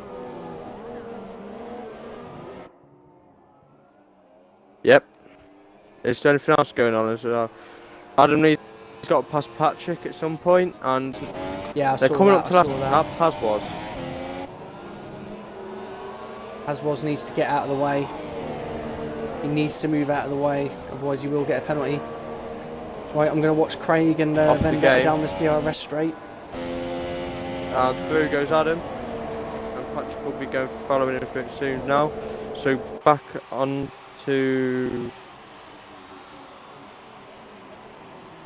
Yep. Is there anything else going on as well? Adam Lee's got to pass Patrick at some point, and they're coming up to last lap. Haswas. Haswas needs to get out of the way. He needs to move out of the way, otherwise he will get a penalty. Right, I'm going to watch Craig and Vendetta down this DRS straight. And through goes Adam. And Patrick will be following in a bit soon now. So back on to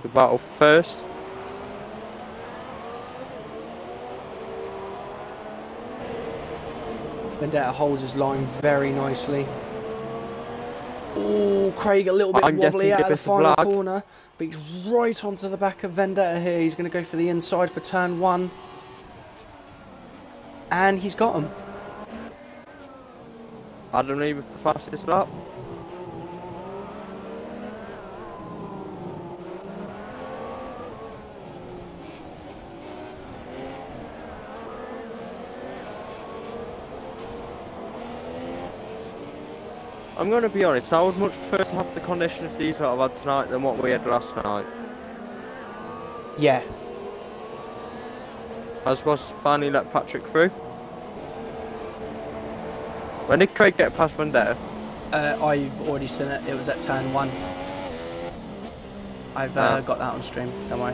the battle first. Vendetta holds his line very nicely. Oh, Craig a little bit I'm wobbly getting out a of the bit of final lag. corner, but he's right onto the back of Vendetta here. He's going to go for the inside for turn 1. And he's got him. Adam Lee with the fastest lap. I'm going to be honest, I would much prefer to have the conditions these that I've had tonight than what we had last night. Yeah. I suppose finally let Patrick through. When did Craig get past Vendetta? I've already seen it. It was at turn 1. I've got that on stream. Don't worry.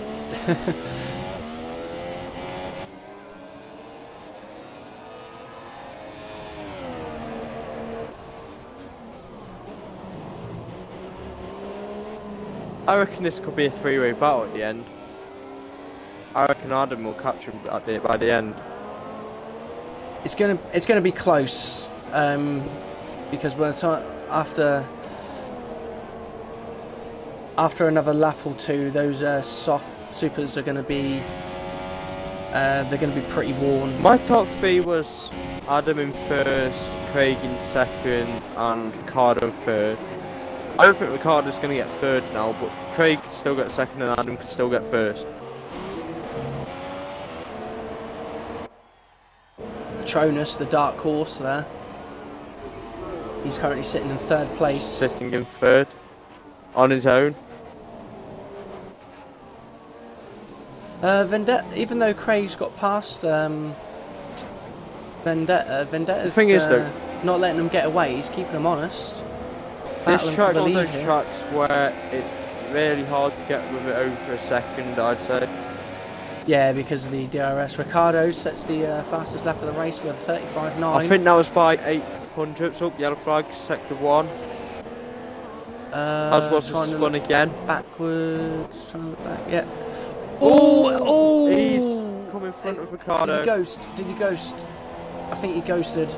I reckon this could be a three-way battle at the end. I reckon Adam will catch him by the end. It's gonna be close, because by the time after another lap or two, those soft supers are gonna be they're gonna be pretty worn. My top 3 was Adam in first, Craig in second, and Ricardo in third. I don't think Ricardo's going to get third now, but Craig can still get second and Adam can still get first. Patronus, the dark horse there. He's currently sitting in 3rd place. Sitting in third, on his own. Vendetta, even though Craig's got past Vendetta's The thing is, though, not letting him get away. He's keeping him honest. this Battling for track's the one of lead those here. tracks where it's really hard to get with it over for a second, I'd say. Yeah, because of the DRS. Ricardo sets the fastest lap of the race with 35.9. I think that was by 800s up, yellow flag, sector 1. As was trying to spun look again. backwards, trying to look back, yeah. Oh! He's come in front of Ricardo. Did he ghost? Did he ghost? I think he ghosted.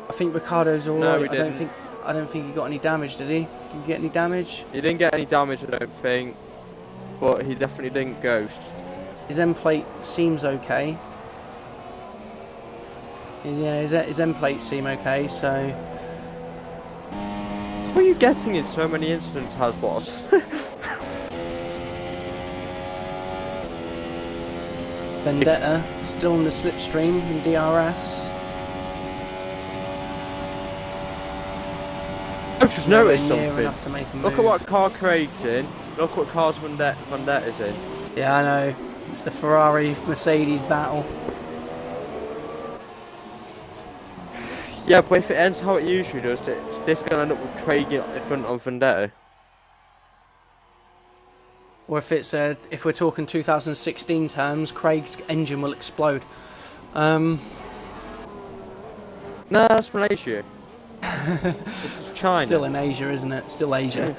I think Ricardo's alright. No, he didn't. I don't think he got any damage, did he? Did he get any damage? He didn't get any damage, I don't think, but he definitely didn't ghost. His end plate seems okay. Yeah, his end plates seem okay, so... What are you getting in so many incidents, Hasboss? Vendetta, still in the slipstream in DRS. I've just Nowhere noticed near something. enough to make a move. Look at what car Craig's in. Look what cars Vendetta's in. Yeah, I know. It's the Ferrari-Mercedes battle. Yeah, but if it ends how it usually does, it's this going to end up with Craig in front of Vendetta. Or if it's if we're talking 2016 terms, Craig's engine will explode. No, that's Malaysia. This is China. Still in Asia, isn't it? Still Asia.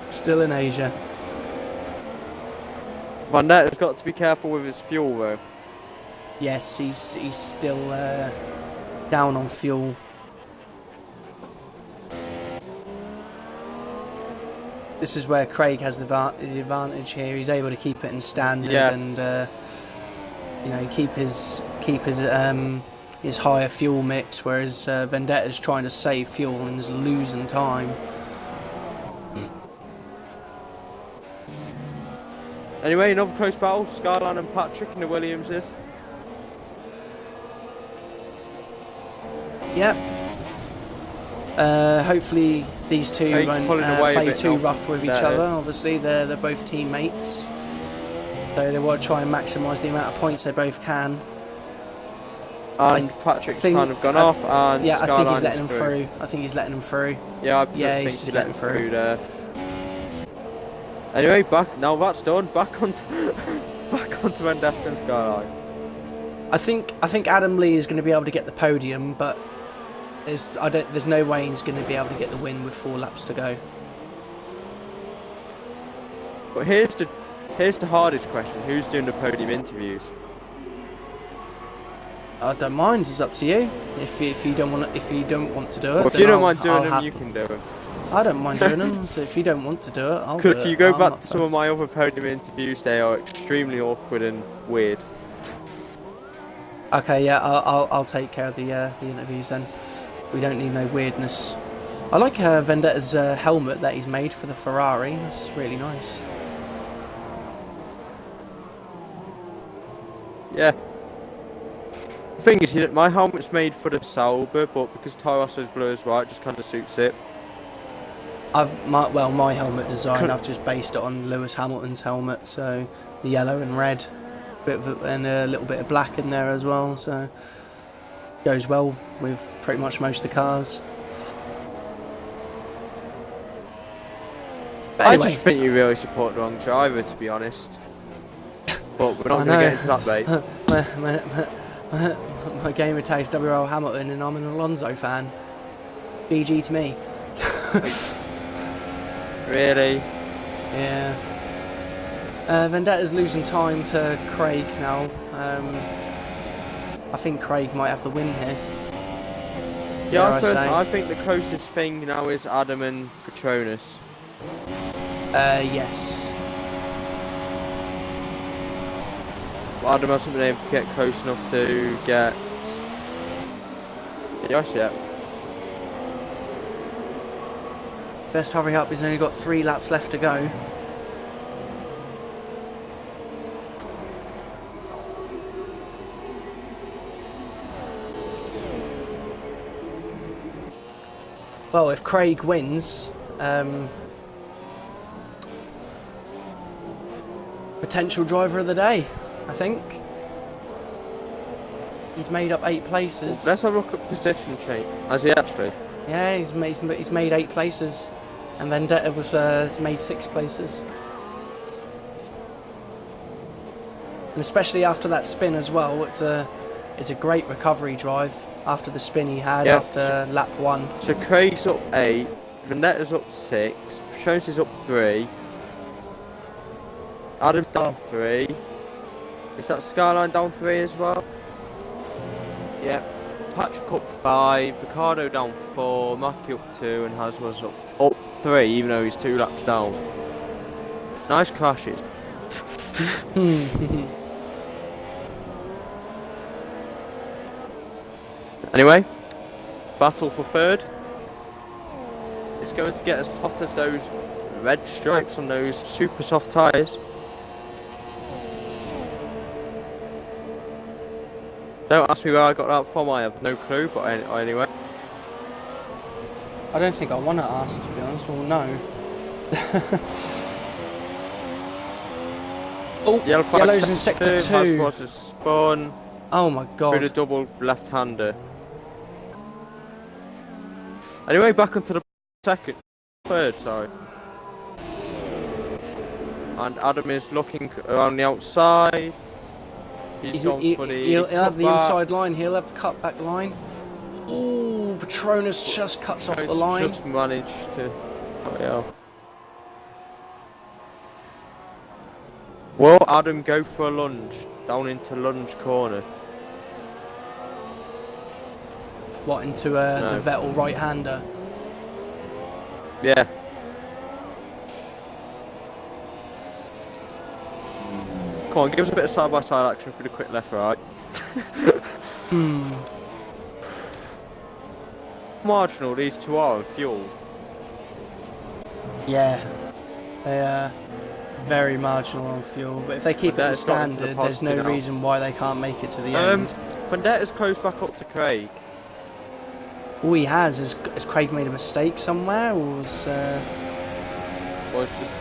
Still in Asia. Vendetta's got to be careful with his fuel though. Yes, he's still down on fuel. This is where Craig has the advantage here. He's able to keep it in standard and you know, keep his higher fuel mix, whereas Vendetta's trying to save fuel and is losing time. Anyway, another close battle, Skyline and Patrick and the Williamses. Yep. Hopefully these two Craig's won't pulling away a play bit too now rough from with each Vendetta. other. Obviously, they're both teammates, so they want to try and maximise the amount of points they both can. And Patrick's kind of gone off, and yeah, I think he's Skyline letting is them through. I think he's letting them through. Yeah, I Yeah, think he's he just let letting him through. through there. Anyway, now that's done. Back onto Vendetta and Skyline. I think Adam Lee is going to be able to get the podium, but there's no way he's going to be able to get the win with 4 laps to go. But here's the hardest question: who's doing the podium interviews? I don't mind. It's up to you. If you don't want to do it, Well, if then you don't mind doing I'll them, you can do it. I don't mind doing them. So if you don't want to do it, I'll do Because it. if you go I'm back not to some of fussed. my other podium interviews, they are extremely awkward and weird. Okay, yeah, I'll take care of the interviews then. We don't need no weirdness. I like Vendetta's helmet that he's made for the Ferrari. That's really nice. Yeah. The thing is, my helmet's made for the Sauber, but because Tyrosso's blue as well, it just kind of suits it. My helmet design, I've just based it on Lewis Hamilton's helmet, so the yellow and red, and a little bit of black in there as well, so goes well with pretty much most of the cars. But anyway, I just think you really support the wrong driver, to be honest. But we're not going to get into that, mate. my gamer tag's WL Hamilton, and I'm an Alonso fan. GG to me. Really? Yeah. Vendetta's losing time to Craig now. I think Craig might have the win here. Yeah, I think the closest thing now is Adam and Petronas. Yes. Adam hasn't been able to get close enough to get... Yes, yeah. Best hurry up, he's only got 3 laps left to go. Well, if Craig wins, potential driver of the day, I think. He's made up 8 places. Let's have a look at position change. Has he actually? Yeah, he's made 8 places, and Vendetta was made 6 places. And especially after that spin as well, it's a great recovery drive after the spin he had after lap 1. So Craig's up 8, Vendetta's up 6, Petronas is up 3, Adam's down 3. Is that Skyline down 3 as well? Yeah. Patrick up 5, Ricardo down 4, Mackie up 2, and Haswell's up 3, even though he's 2 laps down. Nice crashes. Anyway, battle for 3rd. It's going to get as hot as those red stripes on those super soft tyres. Don't ask me where I got that from, I have no clue, but anyway. I don't think I want to ask, to be honest, or no. Oh, yellow's in sector 2. Was a spun. Oh my god. Through the double left-hander. Anyway, back onto the 3rd, sorry. And Adam is looking around the outside. He'll have the inside line, he'll have the cutback line. Ooh, Petronas just cuts off the line. Just managed to... Oh, yeah. Will Adam go for a lunge? Down into lunge corner. What, into No. the Vettel right-hander? Yeah. Come on, give us a bit of side-by-side action for the quick left-right. Marginal these two are in fuel. Yeah. They are very marginal on fuel, but if they keep it at standard, there's no reason why they can't make it to the end. Vendetta's close back up to Craig. All he has Craig made a mistake somewhere, or was... Well, it's just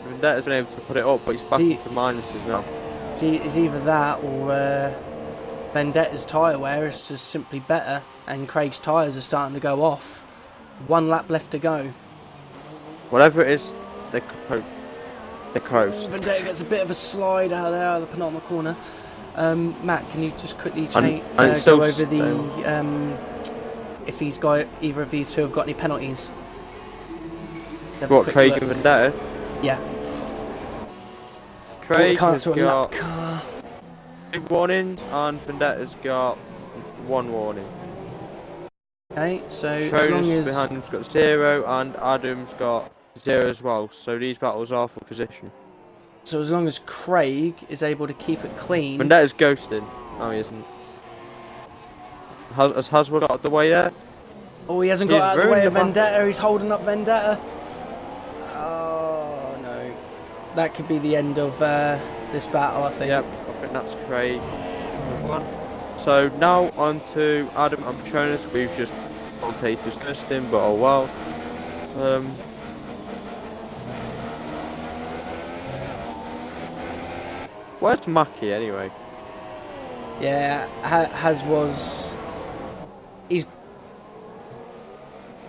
Vendetta's been able to put it up, but he's back into minuses now. It's either that, or Vendetta's tyre wear is just simply better, and Craig's tyres are starting to go off. 1 lap left to go. Whatever it is, they're close. Vendetta gets a bit of a slide out there, out of the penultimate corner. Matt, can you just quickly go over the... if he's got either of these two have got any penalties? What, Craig and Vendetta? Yeah. Craig can't has sort got... lap car. 2 warnings, and Vendetta's got 1 warning. Okay, so as Cronus long as behind him's got 0, and Adam's got 0 as well. So these battles are for position. Craig is able to keep it clean. Vendetta's ghosting. No, he isn't. Has Haswell got out the way yet? Oh, he hasn't got out of the way of Vendetta. He's holding up Vendetta. Oh no, that could be the end of this battle, I think. Yep, I think that's Craig. So now on to Adam and Patronus. We've just commentators him, but oh well. Where's Mackie anyway? Yeah, he's.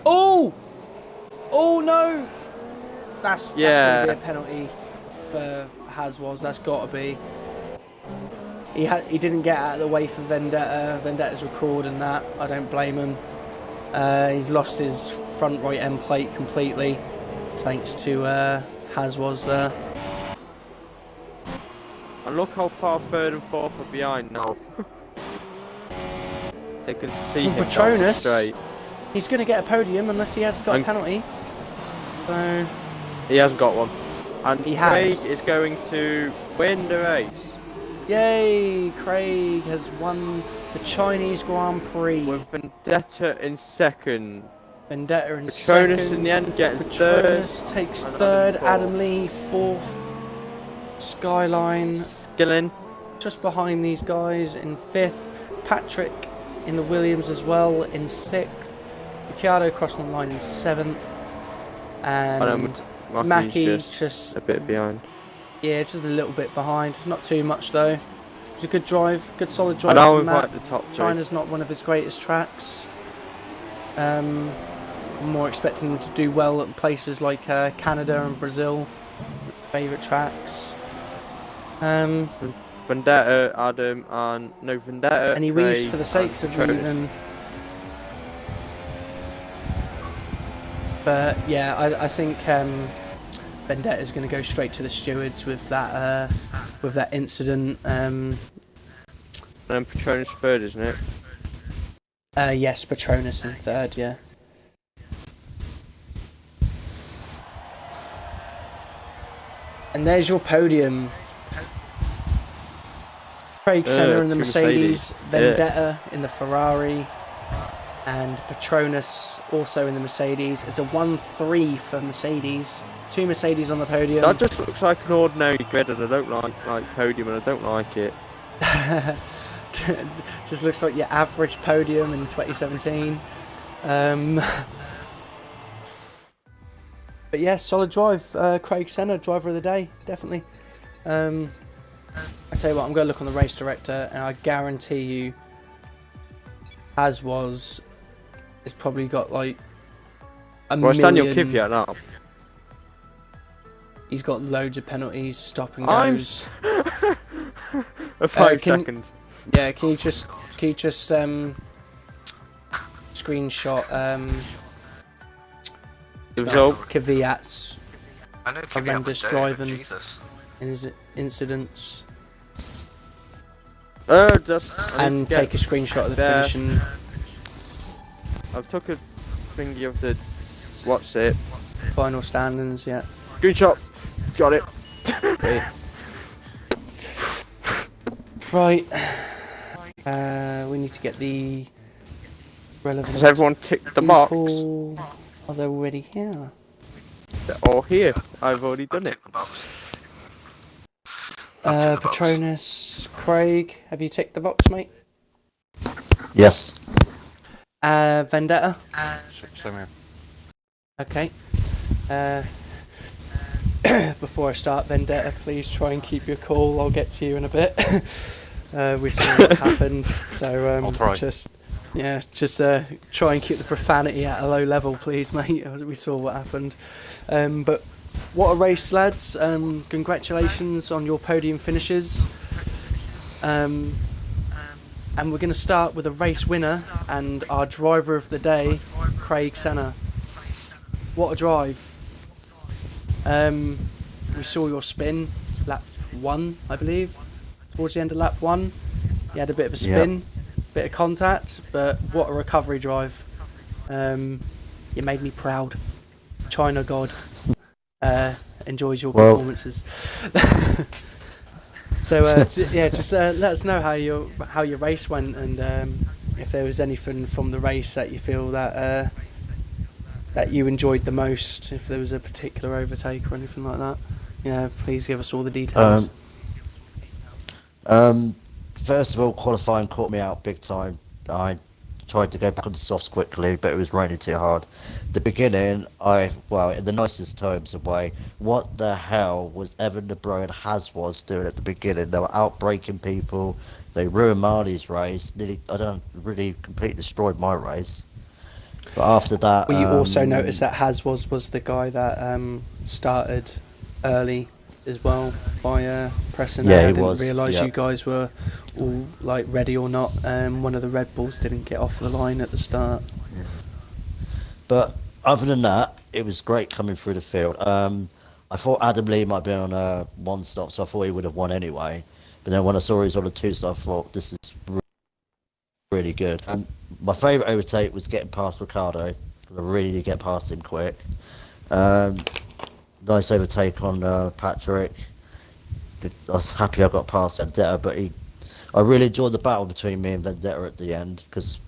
Oh! Oh no! That's gonna be a penalty for Haswas. That's got to be. He didn't get out of the way for Vendetta. Vendetta's recording that. I don't blame him. He's lost his front right end plate completely, thanks to Haswas there. And look how far 3rd and 4th are behind now. They can see him Patronus. Straight. He's going to get a podium unless he has got a penalty. So he hasn't got one. And Craig is going to win the race. Yay! Craig has won the Chinese Grand Prix. With Vendetta in 2nd. Vendetta in Patronus 2nd. in the end getting Patronus 3rd. takes 3rd. Adam Lee 4th. Skyline Skilling just behind these guys in 5th. Patrick in the Williams as well in 6th. Ricciardo crossing the line in 7th. And Mackie just a bit behind. Yeah, just a little bit behind. Not too much though. It was a good drive, good solid drive from Matt. The top China's not one of his greatest tracks. I'm more expecting him to do well at places like Canada and Brazil. Favourite tracks. Vendetta, Adam, and no Vendetta. And he weaves for the sakes of weaving. But yeah, I think Vendetta is going to go straight to the stewards with that incident. And Patronus 3rd, isn't it? Yes, Patronus in 3rd. Yeah. And there's your podium. Craig Senna in the Mercedes, Vendetta in the Ferrari, and Patronus also in the Mercedes. It's a 1-3 for Mercedes. 2 Mercedes on the podium. That just looks like an ordinary grid, and I don't like podium, and I don't like it. Just looks like your average podium in 2017. But yeah, solid drive. Craig Senna, driver of the day, definitely. I tell you what, I'm going to look on the race director, and I guarantee you, it's probably got like a million. Daniel Kvyat now. He's got loads of penalties, stop and goes. 5 seconds. Yeah, can you just screenshot The result. Kvyat's horrendous driving Jesus. in his incidents. And take a screenshot of the finishing. I've took a thingy of the Final standings, yeah. Screenshot. Got it. Great. Right. We need to get the relevant. Has everyone ticked the box? Are they already here? They're all here. I've already done it. The box. Patronus, Craig, have you ticked the box, mate? Yes. Vendetta? Same here. Okay. Before I start, Vendetta, please try and keep your cool. I'll get to you in a bit. We saw what happened, so I'll try. just try and keep the profanity at a low level, please, mate. We saw what happened. But what a race, lads. Congratulations on your podium finishes. And we're going to start with a race winner and our driver of the day, Craig Senna. What a drive. We saw your spin, lap 1, I believe. towards the end of lap 1. You had a bit of a Yeah. spin, bit of contact, but what a recovery drive. You made me proud. China God enjoys your Well- performances. So just let us know how your race went, and if there was anything from the race that you feel that you enjoyed the most. If there was a particular overtake or anything like that, please give us all the details. First of all, qualifying caught me out big time. I tried to go back on the softs quickly, but it was raining too hard. The beginning, in the nicest terms of way, what the hell was Evan De Bro and was doing at the beginning? They were out braking people. They ruined Marley's race. Really completely destroyed my race. But after that, We also noticed that was the guy that started early as well by pressing Yeah, A. I he didn't was, realise yeah. you guys were all like ready or not. One of the Red Bulls didn't get off the line at the start. But other than that, it was great coming through the field. I thought Adam Lee might be on a one stop, so I thought he would have won anyway. But then when I saw he was on a two stop, I thought this is really good. And my favourite overtake was getting past Ricardo, because I really did get past him quick. Nice overtake on Patrick. I was happy I got past Vendetta, but I really enjoyed the battle between me and Vendetta at the end, because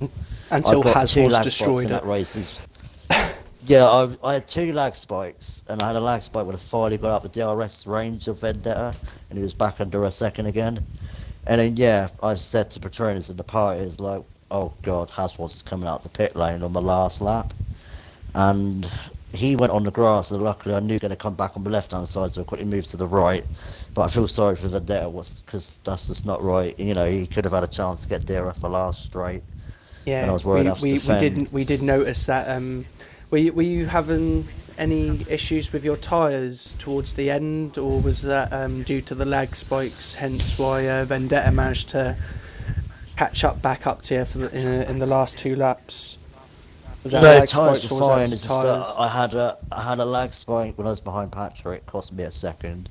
Until I got Has two was lag destroyed spikes in it. that race. Yeah, I had 2 lag spikes, and I had a lag spike when I finally got up the DRS range of Vendetta, and he was back under a second again. And then, yeah, I said to Patronus in the party, it's like, oh god, Haswas is coming out the pit lane on the last lap. And he went on the grass, and luckily I knew he was going to come back on the left-hand side, so I quickly moved to the right. But I feel sorry for Vendetta, because that's just not right. You know, he could have had a chance to get DRS the last straight. And I Yeah, was worried enough to defend. we did notice that. Were you having any issues with your tyres towards the end, or was that due to the lag spikes? Hence why Vendetta managed to catch up back up to you in the last 2 laps. Was that No, lag tyres spikes were or was that fine. just It's just tyres? that I had a lag spike when I was behind Patrick, cost me a second,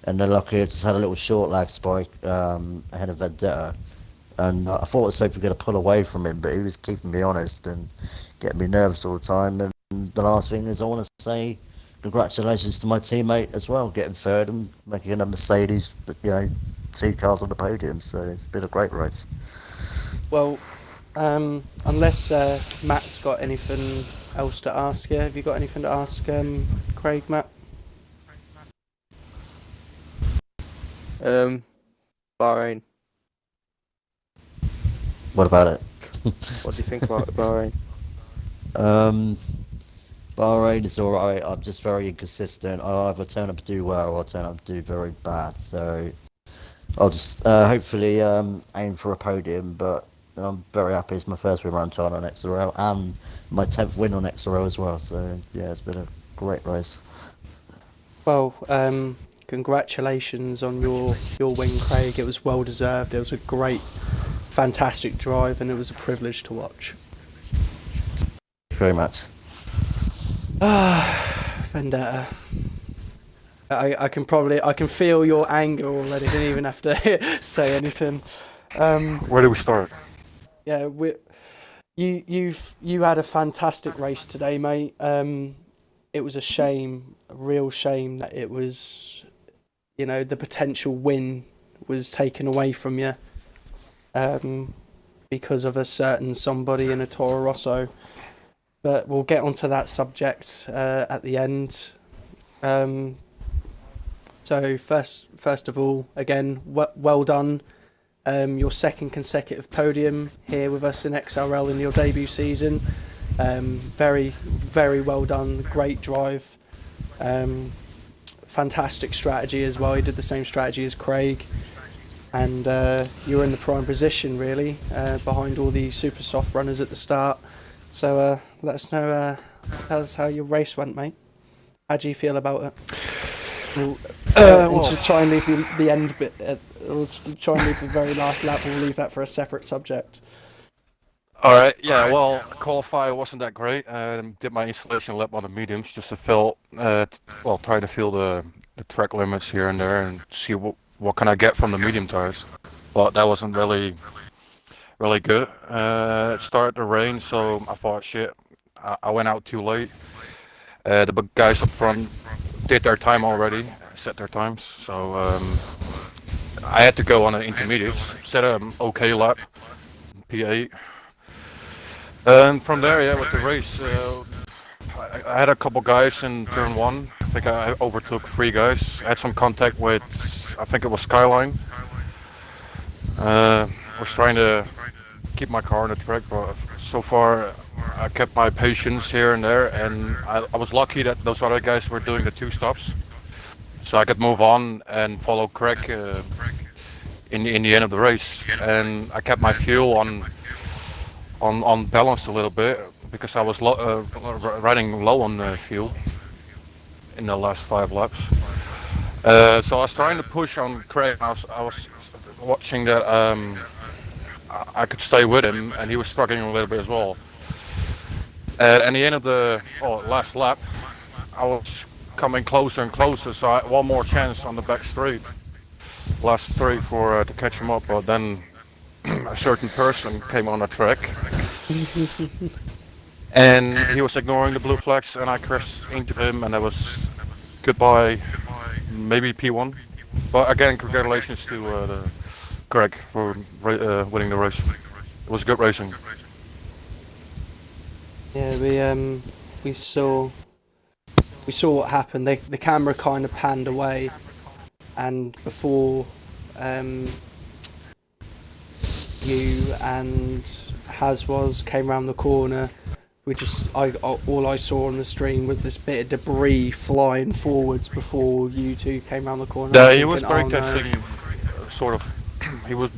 and then luckily I just had a little short lag spike ahead of Vendetta, and I thought I was hoping going to pull away from him, but he was keeping me honest and getting me nervous all the time. And the last thing is I want to say congratulations to my teammate as well, getting third and making a Mercedes, but 2 cars on the podium. So it's been a great race. Well, unless Matt's got anything else to ask you, have you got anything to ask Craig, Matt? Bahrain. What about it? What do you think about Bahrain? Bahrain is alright. I'm just very inconsistent. I either turn up to do well or I turn up to do very bad. So I'll just hopefully aim for a podium. But I'm very happy. It's my first win around time on XRL and my 10th win on XRL as well. So yeah, it's been a great race. Well, congratulations on your win, Craig. It was well deserved. It was a great, fantastic drive, and it was a privilege to watch. Thank you very much. Vendetta. I can feel your anger already. Didn't even have to say anything. Where do we start? Yeah, you had a fantastic race today, mate. It was a shame, a real shame that it was, the potential win was taken away from you, because of a certain somebody in a Toro Rosso. But we'll get onto that subject at the end. So first of all, again, well done. Your second consecutive podium here with us in XRL in your debut season. Very, very well done. Great drive. Fantastic strategy as well. You did the same strategy as Craig. And you were in the prime position, really, behind all the super soft runners at the start. So let us know, tell us how your race went, mate. How do you feel about it? And to try and leave the end bit, or to try and leave the very last lap, we'll leave that for a separate subject. Alright, yeah, well, qualify wasn't that great. Did my installation lap on the mediums just to try to feel the track limits here and there and see what what can I get from the medium tires? But that wasn't really good. It started to rain, so I thought, shit, I went out too late. The big guys up front did their time already, set their times, so I had to go on an intermediates, set an okay lap, P8. And from there, yeah, with the race, I had a couple guys in turn 1. I think I overtook 3 guys. I had some contact with, I think it was Skyline. Was trying to keep my car on the track, but so far I kept my patience here and there, and I was lucky that those other guys were doing the 2 stops, so I could move on and follow Craig in the end of the race. And I kept my fuel on balance a little bit because I was running low on fuel in the last 5 laps. So I was trying to push on Craig. I was watching that I could stay with him, and he was struggling a little bit as well. At the end of the last lap, I was coming closer and closer, so I had one more chance on the back straight, last straight to catch him up. But then a certain person came on the track, and he was ignoring the blue flags, and I crashed into him, and that was goodbye, maybe P1. But again, congratulations to Greg for winning the race. It was good racing. Yeah, we saw what happened. The camera kind of panned away, and before you and Haswas came around the corner, all I saw on the stream was this bit of debris flying forwards before you two came around the corner. Yeah, he was brake testing, sort of. He was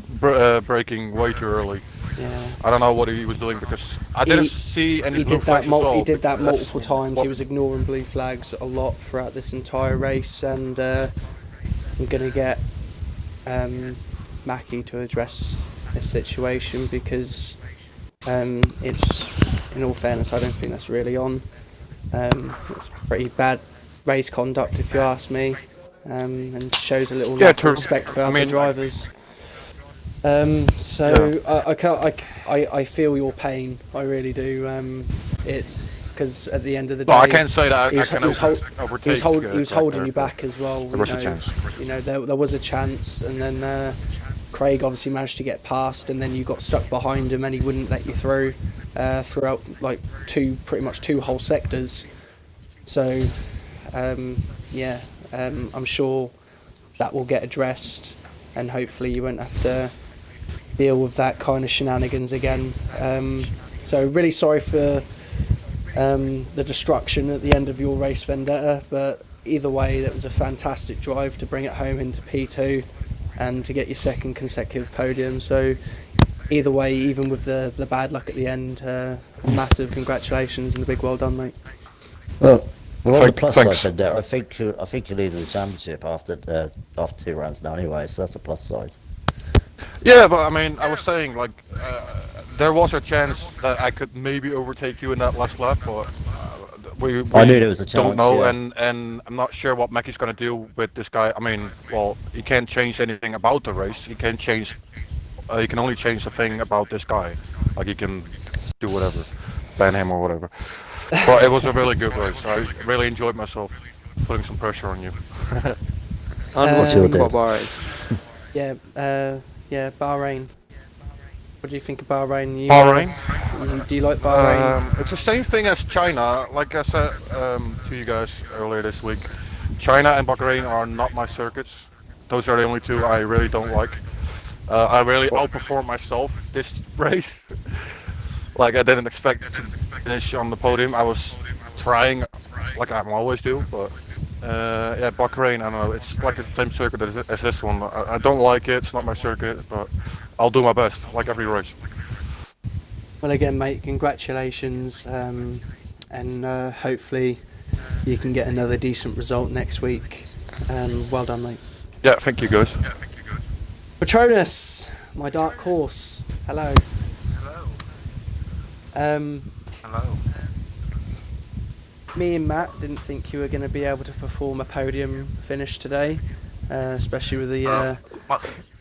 braking way too early. Yeah. I don't know what he was doing because I didn't see any blue flags. He did that multiple times. He was ignoring blue flags a lot throughout this entire race, and I'm gonna get Mackie to address this situation because it's, in all fairness, I don't think that's really on. It's pretty bad race conduct, if you ask me, and shows a little lack of respect for other drivers. I feel your pain. I really do. Because at the end of the day, I can't say that he was holding you back as well. There was a chance. There was a chance, and then Craig obviously managed to get past, and then you got stuck behind him, and he wouldn't let you through throughout like pretty much two whole sectors. So I'm sure that will get addressed, and hopefully you won't have to deal with that kind of shenanigans again. So really sorry for the destruction at the end of your race, Vendetta, but either way, that was a fantastic drive to bring it home into P2 and to get your second consecutive podium. So either way, even with the bad luck at the end, massive congratulations and a big well done, mate. Well, on the plus side, Vendetta, I think you leaded the championship after 2 rounds now anyway, so that's a plus side. Yeah, but I mean, I was saying, like, there was a chance that I could maybe overtake you in that last lap, but we I knew there was a chance, don't know, yeah. and I'm not sure what Mackie's going to do with this guy. I mean, well, he can't change anything about the race. He can only change the thing about this guy. Like, he can do whatever, ban him or whatever. But it was a really good race. I really enjoyed myself putting some pressure on you. Yeah, Bahrain. What do you think of Bahrain? Bahrain? Do you like Bahrain? It's the same thing as China. Like I said to you guys earlier this week, China and Bahrain are not my circuits. Those are the only two I really don't like. I really outperformed myself this race. Like, I didn't expect to finish on the podium. I was trying, like I always do, but yeah, Bahrain, I don't know, it's like the same circuit as this one. I don't like it, it's not my circuit, but I'll do my best, like every race. Well, again, mate, congratulations, and hopefully you can get another decent result next week. Well done, mate. Yeah, thank you, guys. Patronus, my dark horse, hello. Hello. Me and Matt didn't think you were going to be able to perform a podium finish today. especially with the My,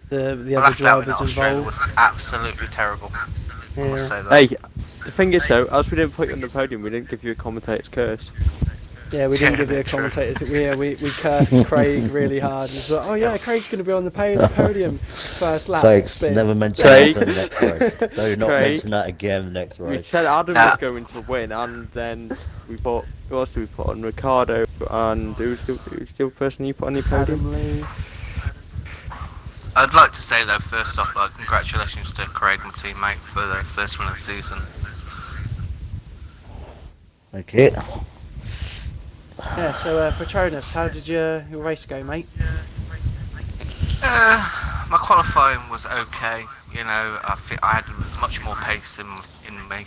the my other last outing at drivers Australia involved. was absolutely terrible. I Yeah. must say that. Hey, the thing is though, as we didn't put you on the podium, we didn't give you a commentator's curse. Yeah, we didn't give you a True. commentator. We cursed Craig really hard. We thought, oh yeah, Craig's going to be on the podium first lap. Craig, Spin. never mention Craig. that again next race. Do not Craig. mention that again next We race. said Adam Nah. was going to win, and then we put, who else did we put on? Ricardo, and who's the person you put on your podium? Adam Lee. I'd like to say though, first off, congratulations to Craig, my teammate, for the first win of the season. Okay. Yeah, so Patronus, how did your race go, mate? My qualifying was okay. You know, I think I had much more pace in me.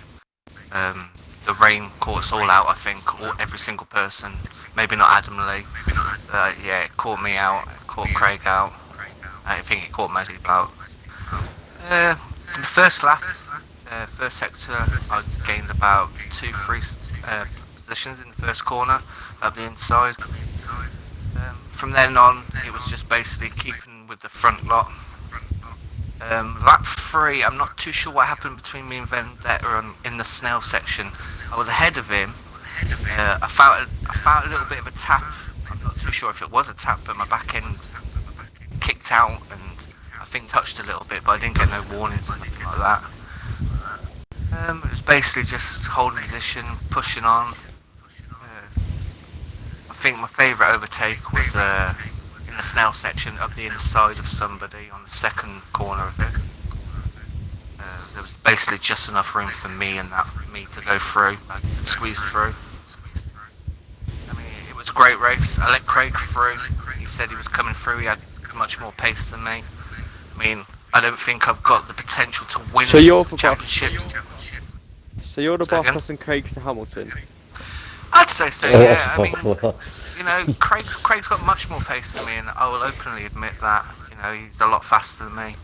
The rain caught us all out. I think every single person. Maybe not Adam Lee. Yeah, it caught me out. It caught Craig out. I think it caught most people out. In the first lap, first sector, I gained about 2-3 positions in the first corner up the inside. From then on, it was just basically keeping with the front lot. Lap 3, I'm not too sure what happened between me and Vendetta in the snail section. I was ahead of him. I felt a little bit of a tap. I'm not too sure if it was a tap, but my back end kicked out and I think touched a little bit, but I didn't get no warnings or nothing like that. It was basically just holding position, pushing on. I think my favourite overtake was in the snail section up the inside of somebody on the second corner of it. There was basically just enough room for me to go through, squeeze through. I mean, it was a great race. I let Craig through. He said he was coming through. He had much more pace than me. I mean, I don't think I've got the potential to win the championship. So you're the Say again? boss and Craig's to Hamilton. I'd say so, yeah. I mean, you know, Craig's got much more pace than me, and I will openly admit that. You know, he's a lot faster than me.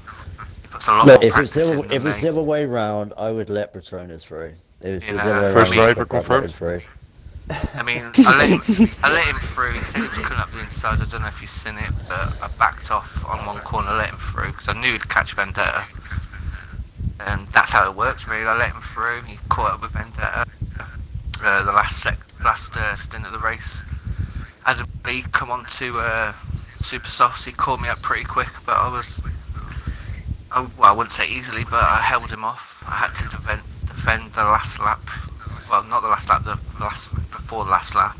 He puts a lot more practice in than me. If it's the other way round, I would let Patronus through. If You it's know, the other way First round, driver I'd let confirmed. him through. I mean, I let him through. He said he was coming up the inside. I don't know if you've seen it, but I backed off on one corner, let him through because I knew he'd catch Vendetta, and that's how it works, really. I let him through. He caught up with Vendetta. The last stint of the race, Adam Lee come on to super softs. He caught me up pretty quick, but I wouldn't say easily, but I held him off. I had to defend the last lap. Well, not the last lap, before the last lap.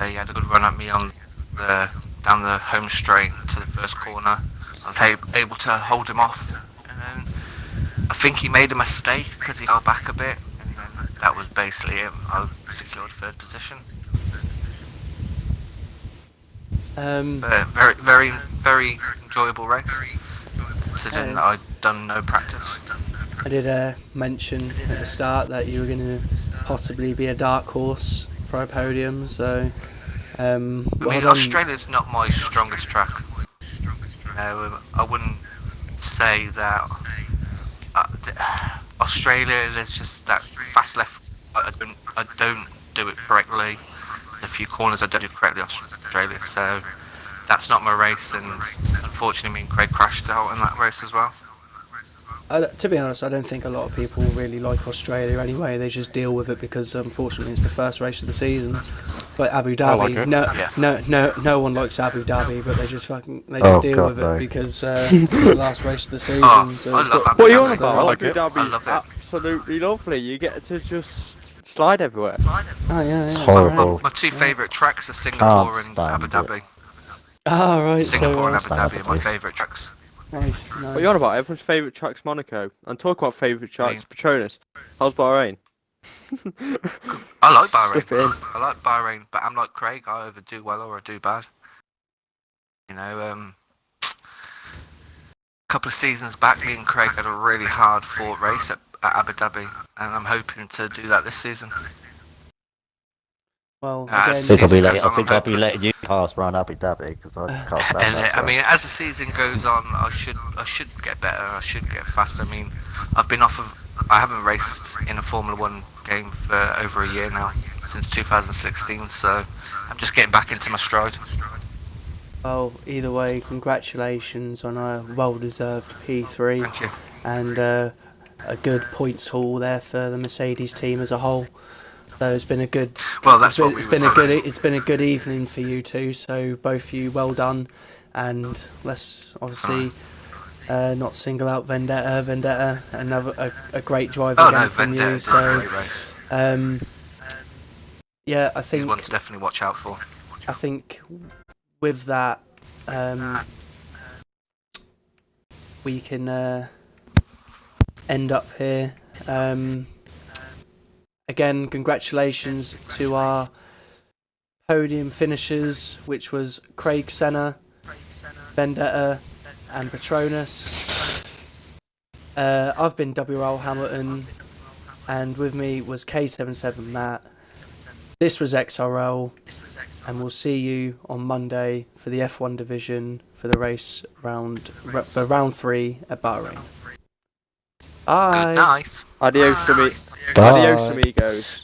He had a good run at me down the home straight to the first corner. I was able to hold him off, and then I think he made a mistake because he fell back a bit, and then that was basically it. I secured third position. But very, very, very enjoyable race, considering that I'd done no practice. I did mention at the start that you were going to possibly be a dark horse for a podium, so I mean, Australia's not my strongest track. You know, I wouldn't say that. Australia, there's just that fast left. I don't do it correctly. There's a few corners I don't do correctly. Australia, so that's not my race. And unfortunately, me and Craig crashed out in that race as well. To be honest, I don't think a lot of people really like Australia anyway. They just deal with it because unfortunately it's the first race of the season. But Abu Dhabi, like no one likes Abu Dhabi, but they just Oh, deal God, with no. it because it's the last race of the season. so I it's love got- Abu What are you on Dhabi. about? I like Abu it. Dhabi's I love it. absolutely lovely. You get to just slide everywhere. Oh yeah, It's yeah, horrible. My two favourite tracks are Singapore and stand Abu it. Dhabi. Ah, right. Singapore and So Abu Dhabi are my favourite tracks. nice. What are you on about? Everyone's favourite track's Monaco. And talk about favourite tracks, Patronus. How's Bahrain? I like Bahrain. Slip it in. I like Bahrain, but I'm like Craig. I either do well or I do bad. You know, a couple of seasons back, me and Craig had a really hard fought race at Abu Dhabi, and I'm hoping to do that this season. Well, Ah, again, see- I think I'll be letting you pass round Abu Dhabi because I just can't stand And that. I mean, as the season goes on, I should get better. I should get faster. I mean, I haven't raced in a Formula One game for over a year now, since 2016. So I'm just getting back into my stride. Well, either way, congratulations on a well-deserved P3 Thank you. and a good points haul there for the Mercedes team as a whole. So it's been a good, Well, that's what we were told. it's been a good evening for you two. So both of you, well done, and let's obviously not single out Vendetta. Vendetta, another a great drive Oh again no, from you. Vendetta's a great race. Yeah, I He's think one to definitely watch out for. I think with that, we can end up here. Again, congratulations to our podium finishers, which was Craig Senna, Vendetta, and Patronus. I've been WL Hamilton, and with me was K77 Matt. This was XRL, and we'll see you on Monday for the F1 division for the race round 3 at Bahrain. Bye. Good night. Adios, Bye. adios, amigos.